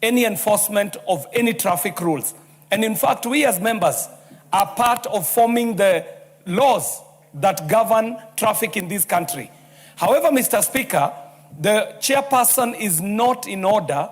any enforcement of any traffic rules. And in fact, we as members are part of forming the laws that govern traffic in this country. However, Mr. Speaker, the chairperson is not in order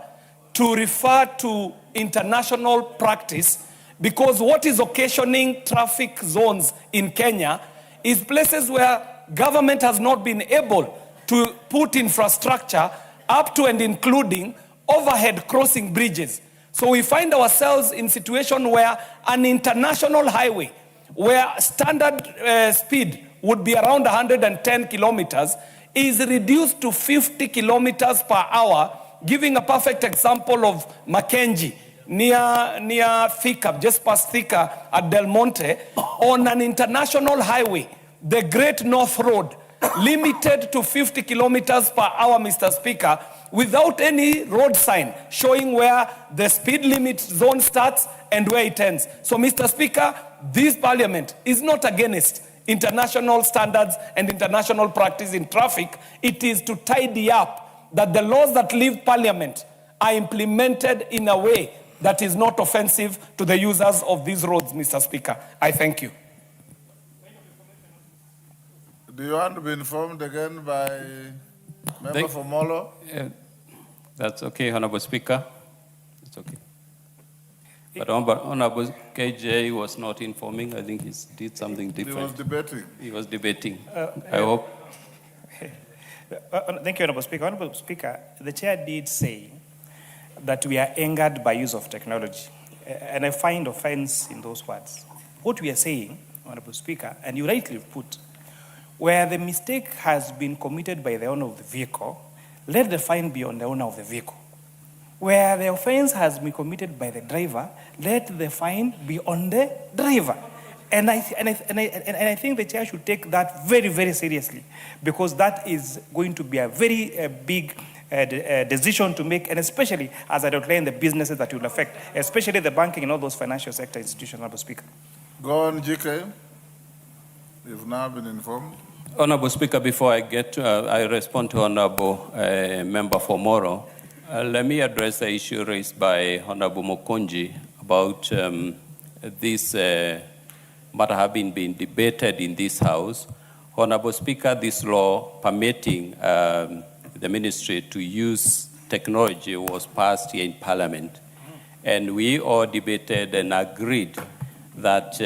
to refer to international practice, because what is occasioning traffic zones in Kenya is places where government has not been able to put infrastructure up to and including overhead crossing bridges. So we find ourselves in a situation where an international highway, where standard speed would be around 110 kilometers, is reduced to 50 kilometers per hour, giving a perfect example of Mackenzie, near Thika, just past Thika at Del Monte, on an international highway, the Great North Road, limited to 50 kilometers per hour, Mr. Speaker, without any road sign showing where the speed limit zone starts and where it ends. So, Mr. Speaker, this parliament is not against international standards and international practice in traffic. It is to tidy up that the laws that leave parliament are implemented in a way that is not offensive to the users of these roads, Mr. Speaker. I thank you. Do you want to be informed again by Member for Molo? That's okay, Honorable Speaker. It's okay. But Honorable KJ was not informing. I think he did something different. He was debating. He was debating. I hope. Thank you, Honorable Speaker. Honorable Speaker, the chair did say that we are angered by use of technology, and I find offense in those words. What we are saying Honorable Speaker, and you rightly put, where the mistake has been committed by the owner of the vehicle, let the fine be on the owner of the vehicle. Where the offense has been committed by the driver, let the fine be on the driver. And I think the chair should take that very, very seriously, because that is going to be a very big decision to make, and especially as I outlined the businesses that will affect, especially the banking and all those financial sector institutions, Honorable Speaker. Go on, GK. You've now been informed. Honorable Speaker, before I respond to Honorable Member for Moro, let me address the issue raised by Honorable Mokonji about this matter having been debated in this House. Honorable Speaker, this law permitting the ministry to use technology was passed here in Parliament. And we all debated and agreed that